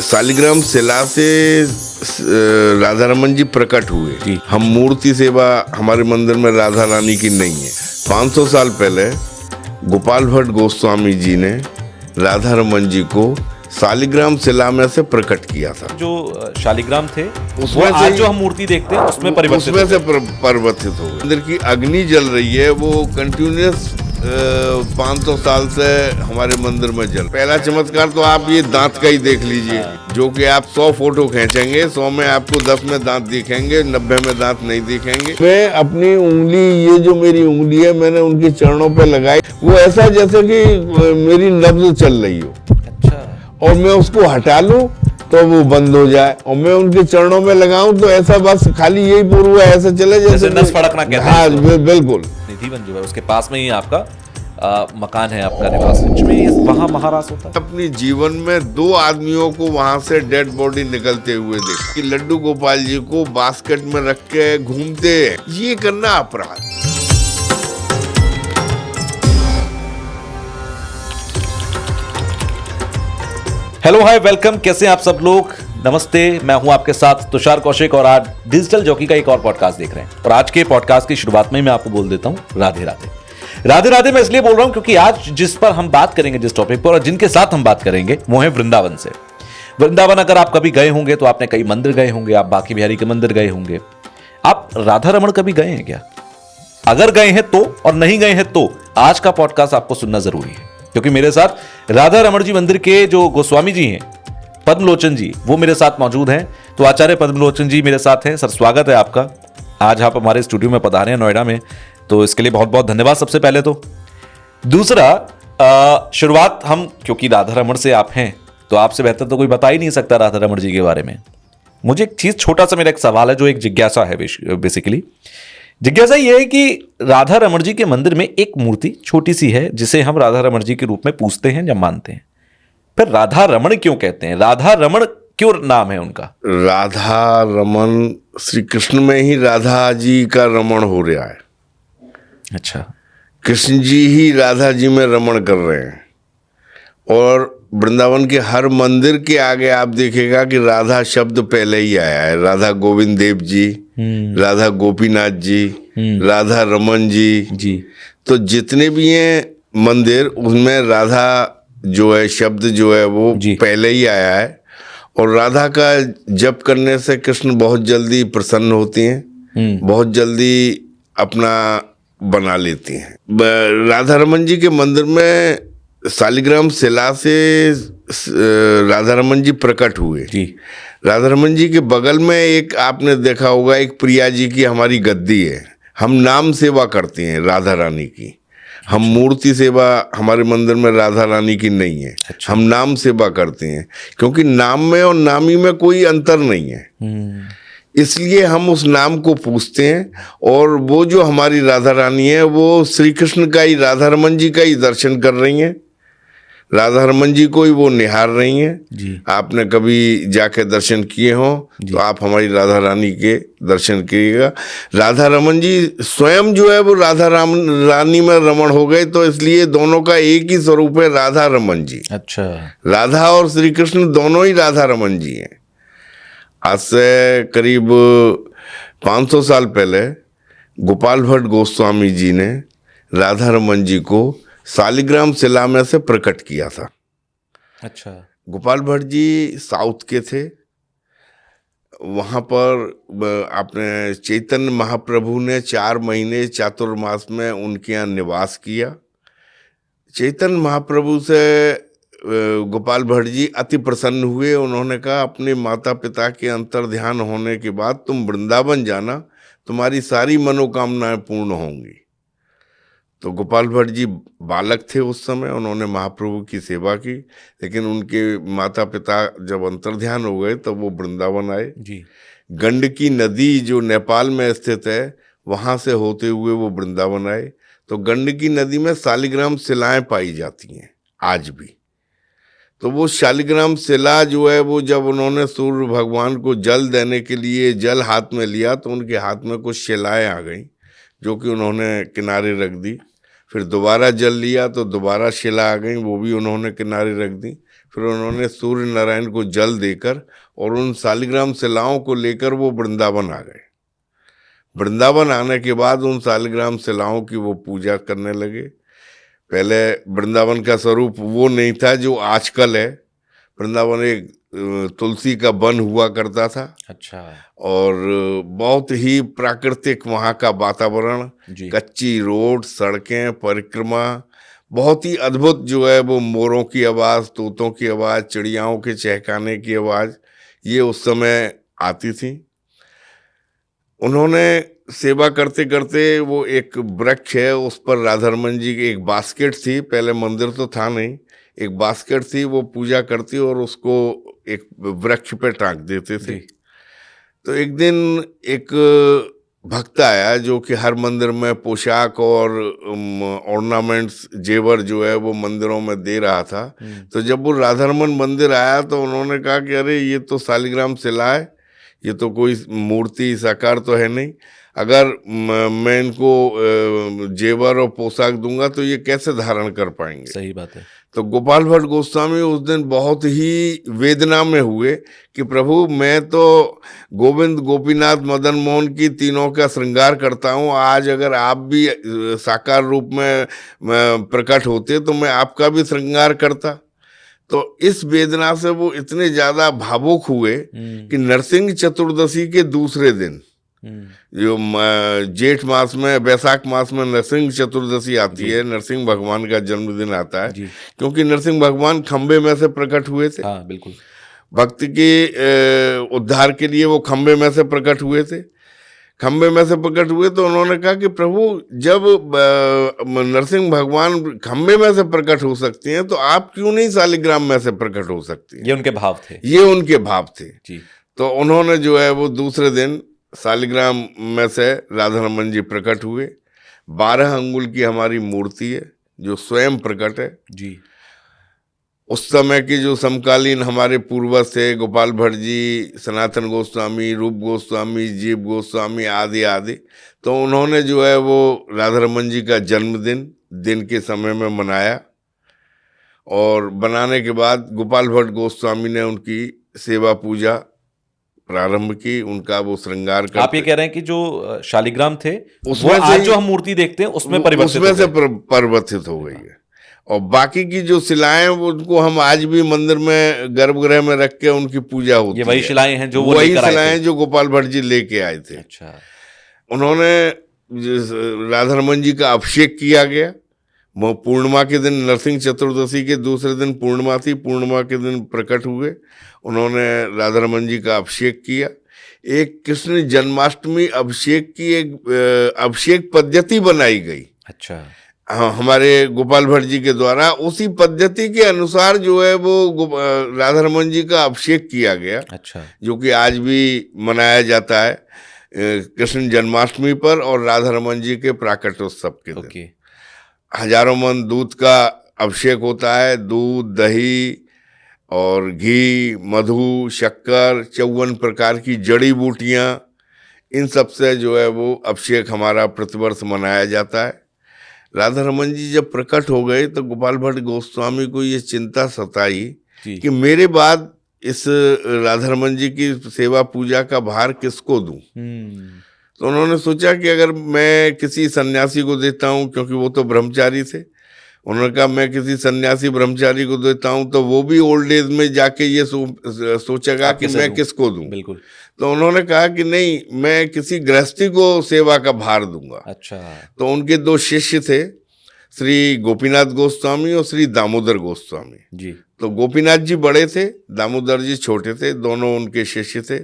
शालिग्राम शिला से राधा रमन जी प्रकट हुए जी। हम मूर्ति सेवा हमारे मंदिर में राधा रानी की नहीं है। 500 साल पहले गोपाल भट्ट गोस्वामी जी ने राधा रमन जी को शालिग्राम शिला में से प्रकट किया था। जो शालिग्राम थे उसमें वो से आज जो हम मूर्ति देखते हैं उसमें परिवर्तित उसमें हो से गए। परिवर्तित हो गए। अंदर की अग्नि जल रही है, वो कंटिन्यूस 500 साल से हमारे मंदिर में जल। पहला चमत्कार तो आप ये दांत का ही देख लीजिए, जो कि आप 100 फोटो खींचेंगे, 100 में आपको 10 में दांत दिखेंगे, 90 में दांत नहीं दिखेंगे। मैं अपनी उंगली, ये जो मेरी उंगली है, मैंने उनके चरणों पे लगाई, वो ऐसा जैसे कि मेरी नब्ज चल रही हो। अच्छा। और मैं उसको हटा लूं तो वो बंद हो जाए, और मैं उनके चरणों में लगाऊं तो ऐसा बस खाली यही पूर्व ऐसा चले जैसे नस फड़कना कहते हैं। हाँ बिल्कुल। निधिवन जो है उसके पास में ही आपका मकान है, आपका निवास में वहाँ महारास होता है। अपनी जीवन में 2 आदमियों को वहां से डेड बॉडी निकलते हुए देखा कि लड्डू गोपाल जी को बास्केट में रख के घूमते हैं। ये करना अपराध। हेलो हाय वेलकम, कैसे हैं आप सब लोग। नमस्ते, मैं हूं आपके साथ तुषार कौशिक और आज डिजिटल जॉकी का एक और पॉडकास्ट देख रहे हैं। और आज के पॉडकास्ट की शुरुआत में मैं आपको बोल देता हूं राधे राधे। राधे राधे मैं इसलिए बोल रहा हूं क्योंकि आज जिस पर हम बात करेंगे, जिस टॉपिक पर और जिनके साथ हम बात करेंगे वो है वृंदावन से। वृंदावन अगर आप कभी गए होंगे तो आपने कई मंदिर गए होंगे, आप बांके बिहारी के मंदिर गए होंगे। आप राधा रमण कभी गए हैं क्या? अगर गए हैं तो, और नहीं गए हैं तो आज का पॉडकास्ट आपको सुनना जरूरी है, क्योंकि मेरे साथ राधा रमण जी मंदिर के जो गोस्वामी जी हैं, पद्मलोचन जी, वो मेरे साथ मौजूद हैं। तो आचार्य पद्मलोचन जी मेरे साथ हैं। सर, स्वागत है आपका। आज आप हमारे स्टूडियो में पधारे हैं नोएडा में, तो इसके लिए बहुत बहुत धन्यवाद सबसे पहले तो। दूसरा, शुरुआत हम, क्योंकि राधा रमण से आप हैं तो आपसे बेहतर तो कोई बता ही नहीं सकता राधा रमण जी के बारे में। मुझे एक चीज, छोटा सा मेरा एक सवाल है, जो एक जिज्ञासा है बेसिकली। जिज्ञासा ये है कि राधा रमण जी के मंदिर में एक मूर्ति छोटी सी है जिसे हम राधा रमण जी के रूप में पूजते हैं या मानते हैं। फिर राधा रमण क्यों कहते हैं? राधा रमण क्यों नाम है उनका? राधा रमन, श्री कृष्ण में ही राधा जी का रमण हो रहा है। अच्छा। कृष्ण जी ही राधा जी में रमण कर रहे हैं। और वृंदावन के हर मंदिर के आगे आप देखेगा कि राधा शब्द पहले ही आया है। राधा गोविंद देव जी, राधा गोपीनाथ जी, राधा रमन जी। तो जितने भी हैं मंदिर, उनमें राधा जो है, शब्द जो है वो पहले ही आया है। और राधा का जप करने से कृष्ण बहुत जल्दी प्रसन्न होती हैं, बहुत जल्दी अपना बना लेती हैं। राधा रमन जी के मंदिर में शालिग्राम शिला से राधा रमन जी प्रकट हुए। राधा रमन जी के बगल में एक, आपने देखा होगा, एक प्रिया जी की हमारी गद्दी है। हम नाम सेवा करते हैं राधा रानी की। हम मूर्ति सेवा हमारे मंदिर में राधा रानी की नहीं है। अच्छा। हम नाम सेवा करते हैं, क्योंकि नाम में और नामी में कोई अंतर नहीं है। इसलिए हम उस नाम को पूजते हैं। और वो जो हमारी राधा रानी है, वो श्री कृष्ण का ही, राधा रमन जी का ही दर्शन कर रही हैं। राधा रमन जी को ही वो निहार रही हैं। आपने कभी जाके दर्शन किए हो तो आप हमारी राधा रानी के दर्शन करिएगा। राधा रमन जी स्वयं जो है वो राधा रानी में रमण हो गए, तो इसलिए दोनों का एक ही स्वरूप है, राधा रमन जी। अच्छा। राधा और श्री कृष्ण दोनों ही राधा रमन जी हैं। आज से करीब 500 साल पहले गोपाल भट्ट गोस्वामी जी ने राधा रमन जी को शालिग्राम शिला में से प्रकट किया था। अच्छा। गोपाल भट्ट जी साउथ के थे। वहाँ पर आपने चैतन्य महाप्रभु ने 4 महीने चातुर्मास में उनके यहाँ निवास किया। चैतन्य महाप्रभु से गोपाल भट्ट जी अति प्रसन्न हुए। उन्होंने कहा, अपने माता पिता के अंतर्ध्यान होने के बाद तुम वृंदावन जाना, तुम्हारी सारी मनोकामनाएं पूर्ण होंगी। तो गोपाल भट्ट जी बालक थे उस समय, उन्होंने महाप्रभु की सेवा की। लेकिन उनके माता पिता जब अंतर्ध्यान हो गए तब वो वृंदावन आए। गंडकी नदी जो नेपाल में स्थित है, वहाँ से होते हुए वो वृंदावन आए। तो गंडकी नदी में शालिग्राम शिलाएं पाई जाती हैं आज भी। तो वो शालिग्राम शिला जो है, वो जब उन्होंने सूर्य भगवान को जल देने के लिए जल हाथ में लिया, तो उनके हाथ में कुछ शिलाएं आ गई, जो कि उन्होंने किनारे रख दी। फिर दोबारा जल लिया तो दोबारा शिला आ गई, वो भी उन्होंने किनारे रख दी। फिर उन्होंने सूर्य नारायण को जल देकर और उन शालिग्राम शिलाओं को लेकर वो वृंदावन आ गए। वृंदावन आने के बाद उन शालिग्राम शिलाओं की वो पूजा करने लगे। पहले वृंदावन का स्वरूप वो नहीं था जो आजकल है। वृंदावन एक तुलसी का वन हुआ करता था। अच्छा। और बहुत ही प्राकृतिक वहाँ का वातावरण, जी। कच्ची रोड, सड़कें, परिक्रमा, बहुत ही अद्भुत जो है वो मोरों की आवाज़, तोतों की आवाज़, चिड़ियाओं के चहकाने की आवाज़, ये उस समय आती थी। उन्होंने सेवा करते करते वो एक वृक्ष है उस पर राधारमन जी की एक बास्केट थी, पहले मंदिर तो था नहीं, एक बास्केट थी, वो पूजा करती और उसको एक वृक्ष पे टांग देते थे। तो एक दिन एक भक्त आया जो कि हर मंदिर में पोशाक और ऑर्नामेंट्स, जेवर जो है वो मंदिरों में दे रहा था। तो जब वो राधारमन मंदिर आया तो उन्होंने कहा कि अरे ये तो शालिग्राम शिला है, ये तो कोई मूर्ति साकार तो है नहीं, अगर मैं इनको जेवर और पोशाक दूंगा तो ये कैसे धारण कर पाएंगे। सही बात है। तो गोपाल भट्ट गोस्वामी उस दिन बहुत ही वेदना में हुए कि प्रभु मैं तो गोविंद, गोपीनाथ, मदन मोहन की तीनों का श्रृंगार करता हूँ, आज अगर आप भी साकार रूप में प्रकट होते तो मैं आपका भी श्रृंगार करता। तो इस वेदना से वो इतने ज्यादा भावुक हुए कि नरसिंह चतुर्दशी के दूसरे दिन, जो जेठ मास में, वैशाख मास में नरसिंह चतुर्दशी आती है, नरसिंह भगवान का जन्मदिन आता है, क्योंकि नरसिंह भगवान खंबे में से प्रकट हुए थे। हाँ, बिल्कुल। भक्त के उद्धार के लिए वो खंबे में से प्रकट हुए थे। खंबे में से प्रकट हुए तो उन्होंने कहा कि प्रभु जब नरसिंह भगवान खंबे में से प्रकट हो सकते हैं तो आप क्यों नहीं शालिग्राम में से प्रकट हो सकती हैं। ये उनके भाव थे। ये उनके भाव थे जी। तो उन्होंने जो है वो दूसरे दिन शालिग्राम में से राधारमन जी प्रकट हुए। 12 अंगुल की हमारी मूर्ति है जो स्वयं प्रकट है जी। उस समय की जो समकालीन हमारे पूर्वज थे, गोपाल भट्ट जी, सनातन गोस्वामी, रूप गोस्वामी, जीव गोस्वामी आदि आदि, तो उन्होंने जो है वो राधारमन जी का जन्मदिन दिन के समय में मनाया और बनाने के बाद गोपाल भट्ट गोस्वामी ने उनकी सेवा पूजा प्रारंभ की, उनका वो श्रृंगार करते। आप ये कह रहे हैं कि जो शालिग्राम थे उसमें वो आज जो हम मूर्ति देखते हैं उसमें परिवर्तित हो गई है और बाकी की जो शिलाएं उनको हम आज भी मंदिर में गर्भगृह में रख के उनकी पूजा होती है। ये वही शिलाएं हैं जो वही शिलाएं जो गोपाल भट्ट जी लेके आए थे। अच्छा। उन्होंने राधारमन जी का अभिषेक किया गया। वो पूर्णिमा के दिन, नरसिंह चतुर्दशी के दूसरे दिन पूर्णिमा थी, पूर्णिमा के दिन प्रकट हुए। उन्होंने राधारमन जी का अभिषेक किया। एक कृष्ण जन्माष्टमी अभिषेक की एक अभिषेक पद्धति बनाई गई। अच्छा। हमारे गोपाल भट्ट जी के द्वारा उसी पद्धति के अनुसार जो है वो राधारमन जी का अभिषेक किया गया। अच्छा। जो कि आज भी मनाया जाता है कृष्ण जन्माष्टमी पर और राधारमन जी के प्राकटोत्सव के दिन। हजारों मन दूध का अभिषेक होता है। दूध, दही और घी, मधु, शक्कर, 54 प्रकार की जड़ी बूटियाँ, इन सब से जो है वो अभिषेक हमारा प्रतिवर्ष मनाया जाता है। राधारमन जी जब प्रकट हो गए तो गोपाल भट्ट गोस्वामी को ये चिंता सताई कि मेरे बाद इस राधारमन जी की सेवा पूजा का भार किसको दूं। तो उन्होंने सोचा कि अगर मैं किसी सन्यासी को देता हूं, क्योंकि वो तो ब्रह्मचारी थे, उन्होंने कहा मैं किसी सन्यासी ब्रह्मचारी को देता हूं तो वो भी ओल्ड एज में जाके ये सोचेगा कि मैं किसको दूं। बिल्कुल। तो उन्होंने कहा कि नहीं, मैं किसी गृहस्थी को सेवा का भार दूंगा। अच्छा। तो उनके 2 शिष्य थे, श्री गोपीनाथ गोस्वामी और श्री दामोदर गोस्वामी जी। तो गोपीनाथ जी बड़े थे, दामोदर जी छोटे थे, दोनों उनके शिष्य थे।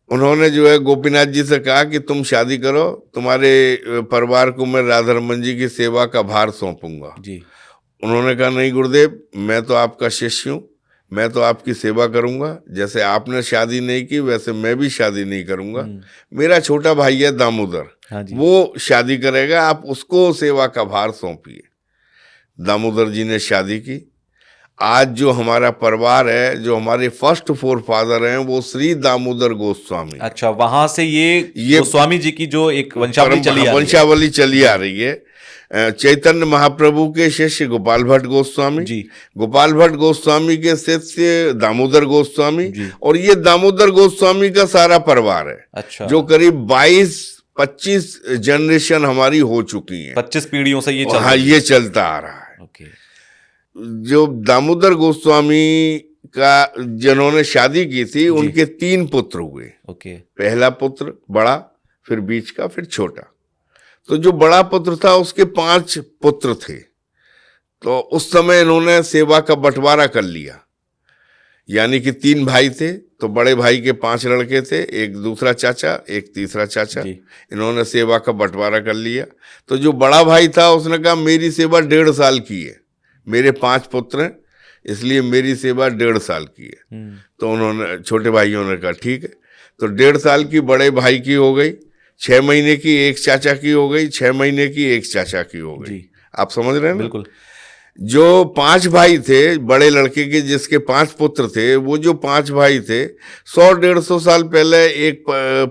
उन्होंने जो है गोपीनाथ जी से कहा कि तुम शादी करो, तुम्हारे परिवार को मैं राधारमन जी की सेवा का भार सौंपूंगा जी। उन्होंने कहा नहीं गुरुदेव, मैं तो आपका शिष्य हूँ, मैं तो आपकी सेवा करूंगा। जैसे आपने शादी नहीं की वैसे मैं भी शादी नहीं करूंगा। मेरा छोटा भाई है दामोदर, हाँ जी, वो शादी करेगा, आप उसको सेवा का भार सौंपिए। दामोदर जी ने शादी की। आज जो हमारा परिवार है, जो हमारे फर्स्ट 4 फादर हैं, वो श्री दामोदर गोस्वामी। अच्छा, वहां से ये गोस्वामी जी की जो एक वंशावली चली आ रही है। वंशावली चली आ रही है। चैतन्य महाप्रभु के शिष्य गोपाल भट्ट गोस्वामी, जी। गोपाल भट्ट गोस्वामी के शिष्य दामोदर गोस्वामी, जी। और ये दामोदर गोस्वामी का सारा परिवार है। अच्छा। जो करीब 22-25 जनरेशन हमारी हो चुकी हैं। 25 पीढ़ियों से ये चल हाँ, ये चलता आ रहा है। ओके। जो दामोदर गोस्वामी का जिन्होंने शादी की थी, उनके 3 पुत्र हुए। ओके। पहला पुत्र बड़ा, फिर बीच का, फिर छोटा। तो जो बड़ा पुत्र था उसके 5 पुत्र थे। तो उस समय इन्होंने सेवा का बंटवारा कर लिया, यानी कि 3 भाई थे, तो बड़े भाई के 5 लड़के थे, एक दूसरा चाचा, एक तीसरा चाचा। इन्होंने सेवा का बंटवारा कर लिया। तो जो बड़ा भाई था उसने कहा मेरी सेवा 1.5 साल की है, मेरे 5 पुत्र हैं, इसलिए मेरी सेवा 1.5 साल की है। तो उन्होंने, छोटे भाइयों ने कहा ठीक है। तो 1.5 साल की बड़े भाई की हो गई, 6 महीने की एक चाचा की हो गई, 6 महीने की एक चाचा की हो गई। आप समझ रहे हैं ना? बिल्कुल। जो 5 भाई थे, बड़े लड़के के जिसके 5 पुत्र थे, वो जो 5 भाई थे, 100-150 साल पहले एक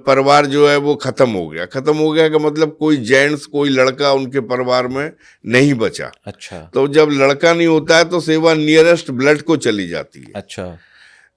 परिवार जो है वो खत्म हो गया। खत्म हो गया का मतलब कोई जेंट्स, कोई लड़का उनके परिवार में नहीं बचा। अच्छा। तो जब लड़का नहीं होता है तो सेवा नियरेस्ट ब्लड को चली जाती है। अच्छा।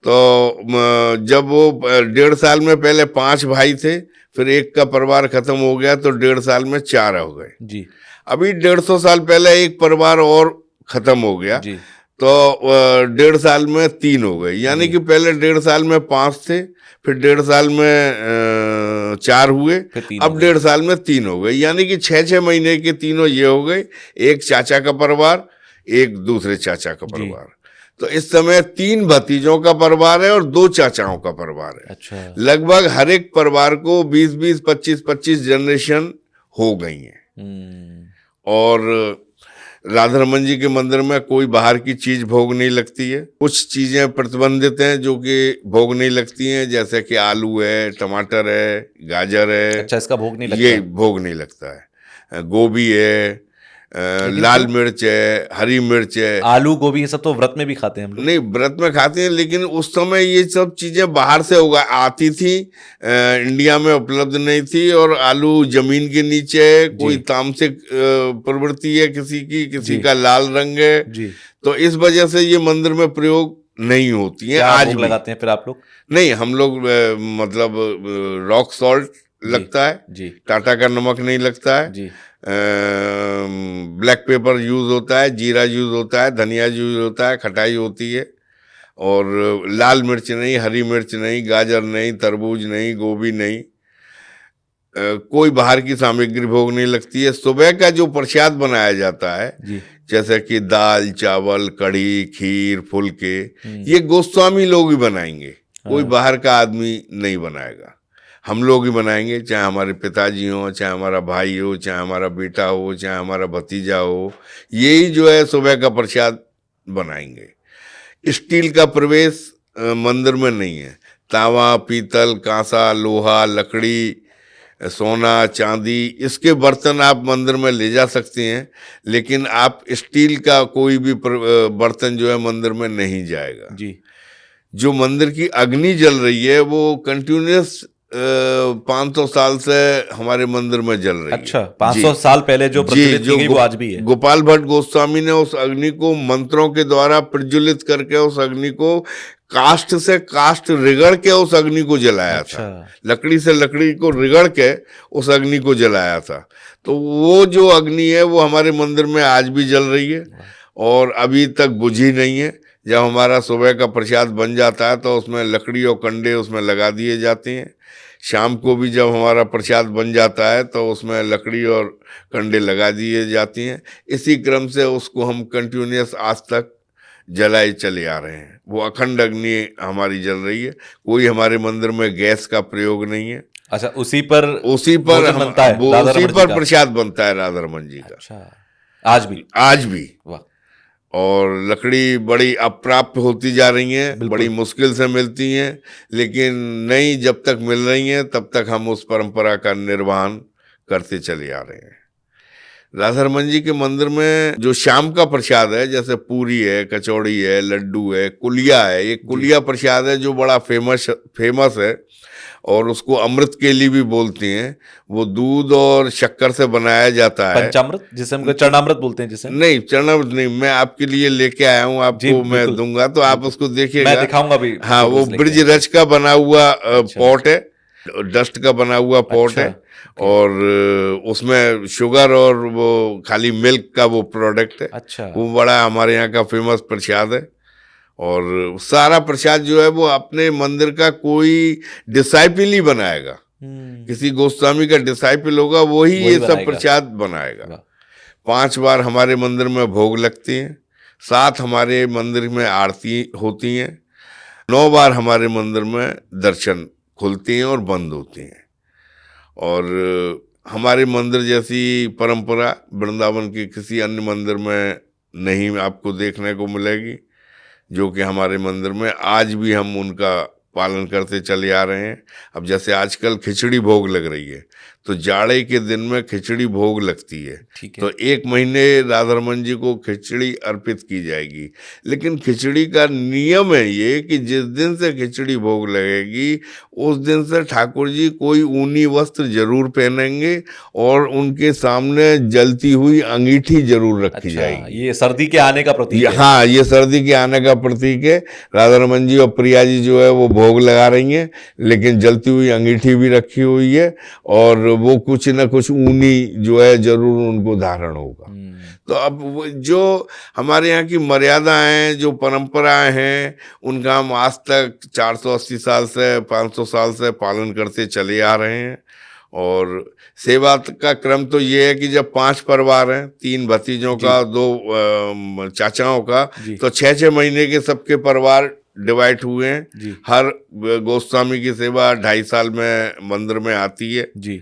तो जब वो 1.5 साल में पहले 5 भाई थे, फिर एक का परिवार खत्म हो गया, तो 1.5 साल में 4 हो गए जी। अभी 150 साल पहले एक परिवार और खत्म हो गया जी। तो 1.5 साल में 3 हो गए, यानी कि पहले 1.5 साल में 5 थे, फिर 1.5 साल में 4 हुए, अब 1.5 साल में 3 हो गए, यानी कि 6-6 महीने के तीनों ये हो गए। एक चाचा का परिवार, एक दूसरे चाचा का परिवार। तो इस समय 3 भतीजों का परिवार है और 2 चाचाओं का परिवार है। अच्छा। लगभग हर एक परिवार को 20-20, 25-25 जनरेशन हो गई हैं। और राधा रमन जी के मंदिर में कोई बाहर की चीज भोग नहीं लगती है। कुछ चीजें प्रतिबंधित हैं जो कि भोग नहीं लगती हैं, जैसे कि आलू है, टमाटर है, गाजर है। अच्छा, इसका भोग नहीं लगता? ये भोग नहीं लगता है। गोभी है, लाल मिर्च है, हरी मिर्च है, आलू, गोभी, ये सब तो व्रत में भी खाते हैं हम लोग। नहीं, व्रत में खाते हैं, लेकिन उस समय ये सब चीजें बाहर से होगा आती थी, इंडिया में उपलब्ध नहीं थी। और आलू जमीन के नीचे है, कोई तामसिक प्रवृत्ति है किसी का लाल रंग है जी। तो इस वजह से ये मंदिर में प्रयोग नहीं होती है। आज भी लगाते हैं फिर आप लोग? नहीं, हम लोग मतलब रॉक सॉल्ट लगता है जी, टाटा का नमक नहीं लगता है जी, ब्लैक पेपर यूज होता है, जीरा यूज होता है, धनिया यूज होता है, खटाई होती है, और लाल मिर्च नहीं, हरी मिर्च नहीं, गाजर नहीं, तरबूज नहीं, गोभी नहीं, कोई बाहर की सामग्री भोग नहीं लगती है। सुबह का जो प्रसाद बनाया जाता है जी, जैसे कि दाल, चावल, कढ़ी, खीर, फुलके, ये गोस्वामी लोग ही बनाएंगे, कोई बाहर का आदमी नहीं बनाएगा। हम लोग ही बनाएंगे, चाहे हमारे पिताजी हो, चाहे हमारा भाई हो, चाहे हमारा बेटा हो, चाहे हमारा भतीजा हो, यही जो है सुबह का प्रसाद बनाएंगे। स्टील का प्रवेश मंदिर में नहीं है। तावा, पीतल, कांसा, लोहा, लकड़ी, सोना, चांदी, इसके बर्तन आप मंदिर में ले जा सकते हैं, लेकिन आप स्टील का कोई भी बर्तन जो है मंदिर में नहीं जाएगा जी। जो मंदिर की अग्नि जल रही है वो कंटिन्यूस 500 साल से हमारे मंदिर में जल रही है। अच्छा, 500 साल पहले जो प्रज्वलित की गई वो आज भी है। गोपाल भट्ट गोस्वामी ने उस अग्नि को मंत्रों के द्वारा प्रज्वलित करके उस अग्नि को काष्ठ से काष्ठ रिगड़ के उस अग्नि को जलाया था। लकड़ी से लकड़ी को रिगड़ के उस अग्नि को जलाया था। तो वो जो अग्नि है वो हमारे मंदिर में आज भी जल रही है और अभी तक बुझी नहीं है। जब हमारा सुबह का प्रसाद बन जाता है तो उसमें लकड़ी और कंडे उसमें लगा दिए जाते हैं। शाम को भी जब हमारा प्रसाद बन जाता है तो उसमें लकड़ी और कंडे लगा दिए जाती हैं। इसी क्रम से उसको हम कंटिन्यूस आज तक जलाए चले आ रहे हैं। वो अखंड अग्नि हमारी जल रही है। कोई हमारे मंदिर में गैस का प्रयोग नहीं है। अच्छा, उसी पर प्रसाद बनता है राधा रमन जी का। अच्छा, आज भी वाह। और लकड़ी बड़ी अप्राप्त होती जा रही हैं, बड़ी मुश्किल से मिलती हैं, लेकिन नहीं, जब तक मिल रही हैं तब तक हम उस परंपरा का निर्वहन करते चले आ रहे हैं। राधा रमन जी के मंदिर में जो शाम का प्रसाद है, जैसे पूरी है, कचौड़ी है, लड्डू है, कुलिया है, ये कुलिया प्रसाद है जो बड़ा फेमस है और उसको अमृत केली भी बोलती हैं। वो दूध और शक्कर से बनाया जाता है। पंचामृत, जिसे हम चरणामृत बोलते हैं, जिसे नहीं, चरणामृत नहीं, मैं आपके लिए लेके आया हूँ, आपको मैं दूंगा तो आप उसको देखिएगा, मैं दिखाऊंगा भी। हाँ, वो ब्रिज रच का बना हुआ पॉट है, डस्ट का बना हुआ पॉट है, और उसमें शुगर और वो खाली मिल्क का वो प्रोडक्ट है। अच्छा, वो बड़ा हमारे यहाँ का फेमस प्रसाद है। और सारा प्रसाद जो है वो अपने मंदिर का कोई डिसाइपल ही बनाएगा, किसी गोस्वामी का डिसाइपल होगा, वही ये सब प्रसाद बनाएगा। 5 बार हमारे मंदिर में भोग लगती हैं, 7 हमारे मंदिर में आरती होती हैं, 9 बार हमारे मंदिर में दर्शन खुलती हैं और बंद होती हैं। और हमारे मंदिर जैसी परंपरा वृंदावन के किसी अन्य मंदिर में नहीं आपको देखने को मिलेगी, जो कि हमारे मंदिर में आज भी हम उनका पालन करते चले आ रहे हैं। अब जैसे आजकल खिचड़ी भोग लग रही है, तो जाड़े के दिन में खिचड़ी भोग लगती है, तो 1 महीने राधा रमन जी को खिचड़ी अर्पित की जाएगी। लेकिन खिचड़ी का नियम है ये कि जिस दिन से खिचड़ी भोग लगेगी उस दिन से ठाकुर जी कोई ऊनी वस्त्र जरूर पहनेंगे और उनके सामने जलती हुई अंगीठी जरूर रखी जाएगी। ये सर्दी के आने का प्रतीक है। हाँ, ये सर्दी के आने का प्रतीक है। राधा रमन जी और प्रिया जी जो है वो भोग लगा रही हैं, लेकिन जलती हुई अंगीठी भी रखी हुई है, और वो कुछ न कुछ ऊनी जो है जरूर उनको धारण होगा। तो अब जो हमारे यहाँ की मर्यादाएं हैं, जो परंपराएं हैं, उनका हम आज तक 480 साल से 500 साल से पालन करते चले आ रहे हैं। और सेवा का क्रम तो ये है कि जब 5 परिवार हैं, 3 भतीजों का, 2 चाचाओं का, तो 6-6 महीने के सबके परिवार डिवाइड हुए हैं। हर गोस्वामी की सेवा 2.5 साल में मंदिर में आती है जी।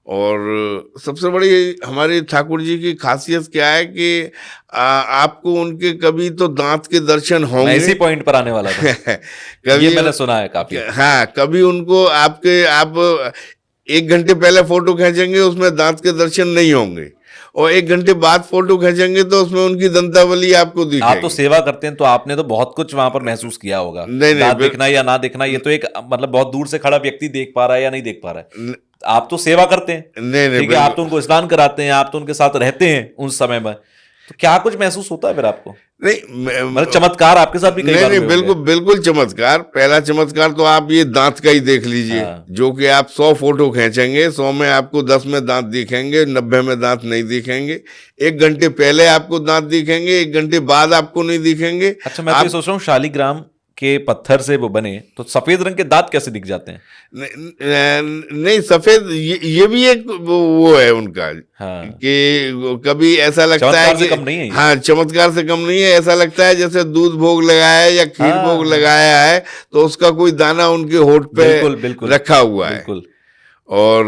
और सबसे बड़ी हमारी ठाकुर जी की खासियत क्या है कि आपको उनके कभी तो दांत के दर्शन होंगे। मैं इसी पॉइंट पर आने वाला था। कभी ये मैंने सुना है काफी। हाँ, कभी उनको आप 1 घंटे पहले फोटो खींचेंगे, उसमें दांत के दर्शन नहीं होंगे, और 1 घंटे बाद फोटो खींचेंगे तो उसमें उनकी दंतावली आपको दिखेगी। आप तो सेवा करते हैं, तो आपने तो बहुत कुछ वहां पर महसूस किया होगा। नहीं, दिखना या ना दिखना ये तो एक मतलब बहुत दूर से खड़ा व्यक्ति देख पा रहा है या नहीं देख पा रहा है। आप तो सेवा करते हैं, नहीं, ठीक है, आप तो उनको स्नान कराते हैं, आप तो उनके साथ रहते हैं उस समय में, तो क्या कुछ महसूस होता है फिर आपको? नहीं, मतलब चमत्कार आपके साथ भी कई बार नहीं, बिल्कुल चमत्कार। पहला चमत्कार तो आप ये दांत का ही देख लीजिए। हाँ। जो कि आप 100 फोटो खींचेंगे, 100 में आपको 10 में दांत दिखेंगे, 90 में दांत नहीं दिखेंगे। 1 घंटे पहले आपको दांत दिखेंगे, 1 घंटे बाद आपको नहीं दिखेंगे। अच्छा, मैं तो सोच रहा हूँ शालिग्राम के पत्थर से वो बने, तो सफेद रंग के दांत कैसे दिख जाते हैं? नहीं, सफेद ये भी एक वो है उनका। हाँ। कि कभी ऐसा लगता है कि कम नहीं है। हाँ, चमत्कार से कम नहीं है। ऐसा लगता है जैसे दूध भोग लगाया है या खीर भोग लगाया है, तो उसका कोई दाना उनके होठ पे रखा हुआ है। और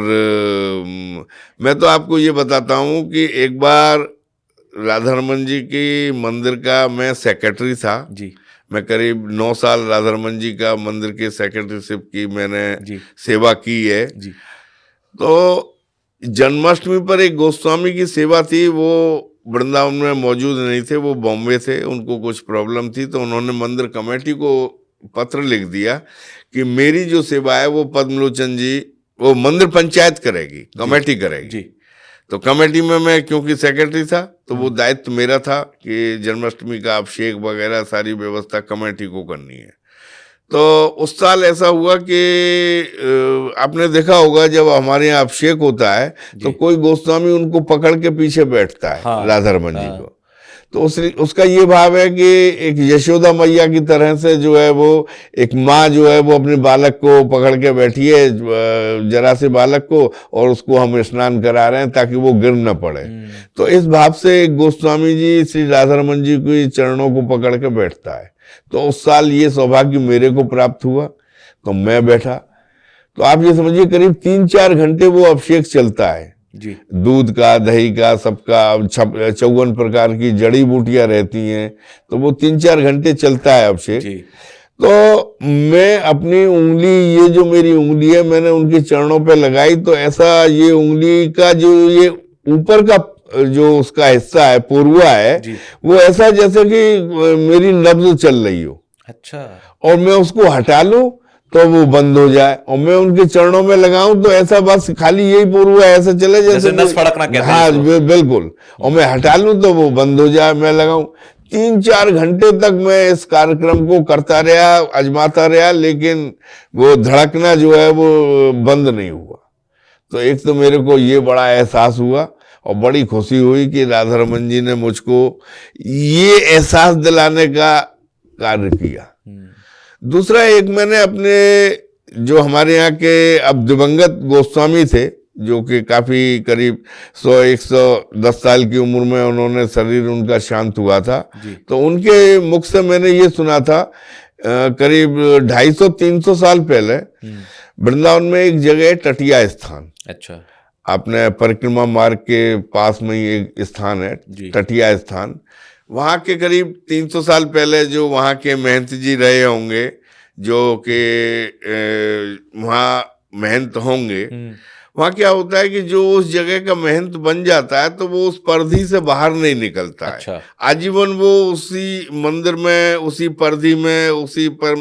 मैं तो आपको ये बताता हूँ कि एक बार राधा रमन जी की मंदिर का मैं सेक्रेटरी था जी। मैं करीब 9 साल राधा रमन जी का मंदिर के सेक्रेटरीशिप की मैंने सेवा की है जी। तो जन्माष्टमी पर एक गोस्वामी की सेवा थी, वो वृंदावन में मौजूद नहीं थे, वो बॉम्बे थे, उनको कुछ प्रॉब्लम थी, तो उन्होंने मंदिर कमेटी को पत्र लिख दिया कि मेरी जो सेवा है वो पद्मलोचन जी, वो मंदिर पंचायत करेगी, कमेटी करेगी जी। तो कमेटी में मैं क्योंकि सेक्रेटरी था, तो वो दायित्व मेरा था कि जन्माष्टमी का अभिषेक वगैरह सारी व्यवस्था कमेटी को करनी है। तो उस साल ऐसा हुआ कि आपने देखा होगा जब हमारे यहाँ अभिषेक होता है तो कोई गोस्वामी उनको पकड़ के पीछे बैठता है। हाँ, राधा रमन जी को। तो उसका ये भाव है कि एक यशोदा मैया की तरह से जो है वो एक माँ जो है वो अपने बालक को पकड़ के बैठी है, जरा से बालक को, और उसको हम स्नान करा रहे हैं ताकि वो गिर न पड़े। तो इस भाव से एक गोस्वामी जी श्री राधा रमन जी के चरणों को पकड़ के बैठता है। तो उस साल ये सौभाग्य मेरे को प्राप्त हुआ, तो मैं बैठा। तो आप ये समझिए करीब 3-4 घंटे वो अभिषेक चलता है जी। दूध का, दही का, सबका 54 प्रकार की जड़ी बूटियां रहती हैं, तो वो 3-4 घंटे चलता है अभिषेक। तो मैं अपनी उंगली, ये जो मेरी उंगली है, मैंने उनके चरणों पे लगाई, तो ऐसा ये उंगली का जो ये ऊपर का जो उसका हिस्सा है, पूर्वा है, जी। वो ऐसा जैसे कि मेरी नब्ज चल रही हो, अच्छा। और मैं उसको हटा लूं तो वो बंद हो जाए, और मैं उनके चरणों में लगाऊं तो ऐसा बस खाली यही पूर्वा ऐसा चले जैसे नस फड़कना कहते हैं हाँ जिसको। बिल्कुल, और मैं हटा लूं तो वो बंद हो जाए, मैं लगाऊं। 3-4 घंटे तक मैं इस कार्यक्रम को करता रहा, आजमाता रहा, लेकिन वो धड़कना जो है वो बंद नहीं हुआ। तो एक तो मेरे को ये बड़ा एहसास हुआ और बड़ी खुशी हुई कि राधा रमन जी ने मुझको ये एहसास दिलाने का कार्य किया। दूसरा, एक मैंने अपने जो हमारे यहाँ के अब दिवंगत गोस्वामी थे, जो कि काफी करीब 100-110 साल की उम्र में उन्होंने शरीर उनका शांत हुआ था, तो उनके मुख से मैंने ये सुना था करीब 250-300 साल पहले वृंदावन में एक जगह टटिया स्थान, अच्छा, आपने परिक्रमा मार्ग के पास में ही एक स्थान है टटिया स्थान, वहाँ के करीब 300 साल पहले जो वहाँ के महंत जी रहे होंगे, जो कि वहाँ महंत होंगे, वहाँ क्या होता है कि जो उस जगह का महंत बन जाता है तो वो उस परिधि से बाहर नहीं निकलता है। आजीवन वो उसी मंदिर में, उसी परिधि में, उसी पर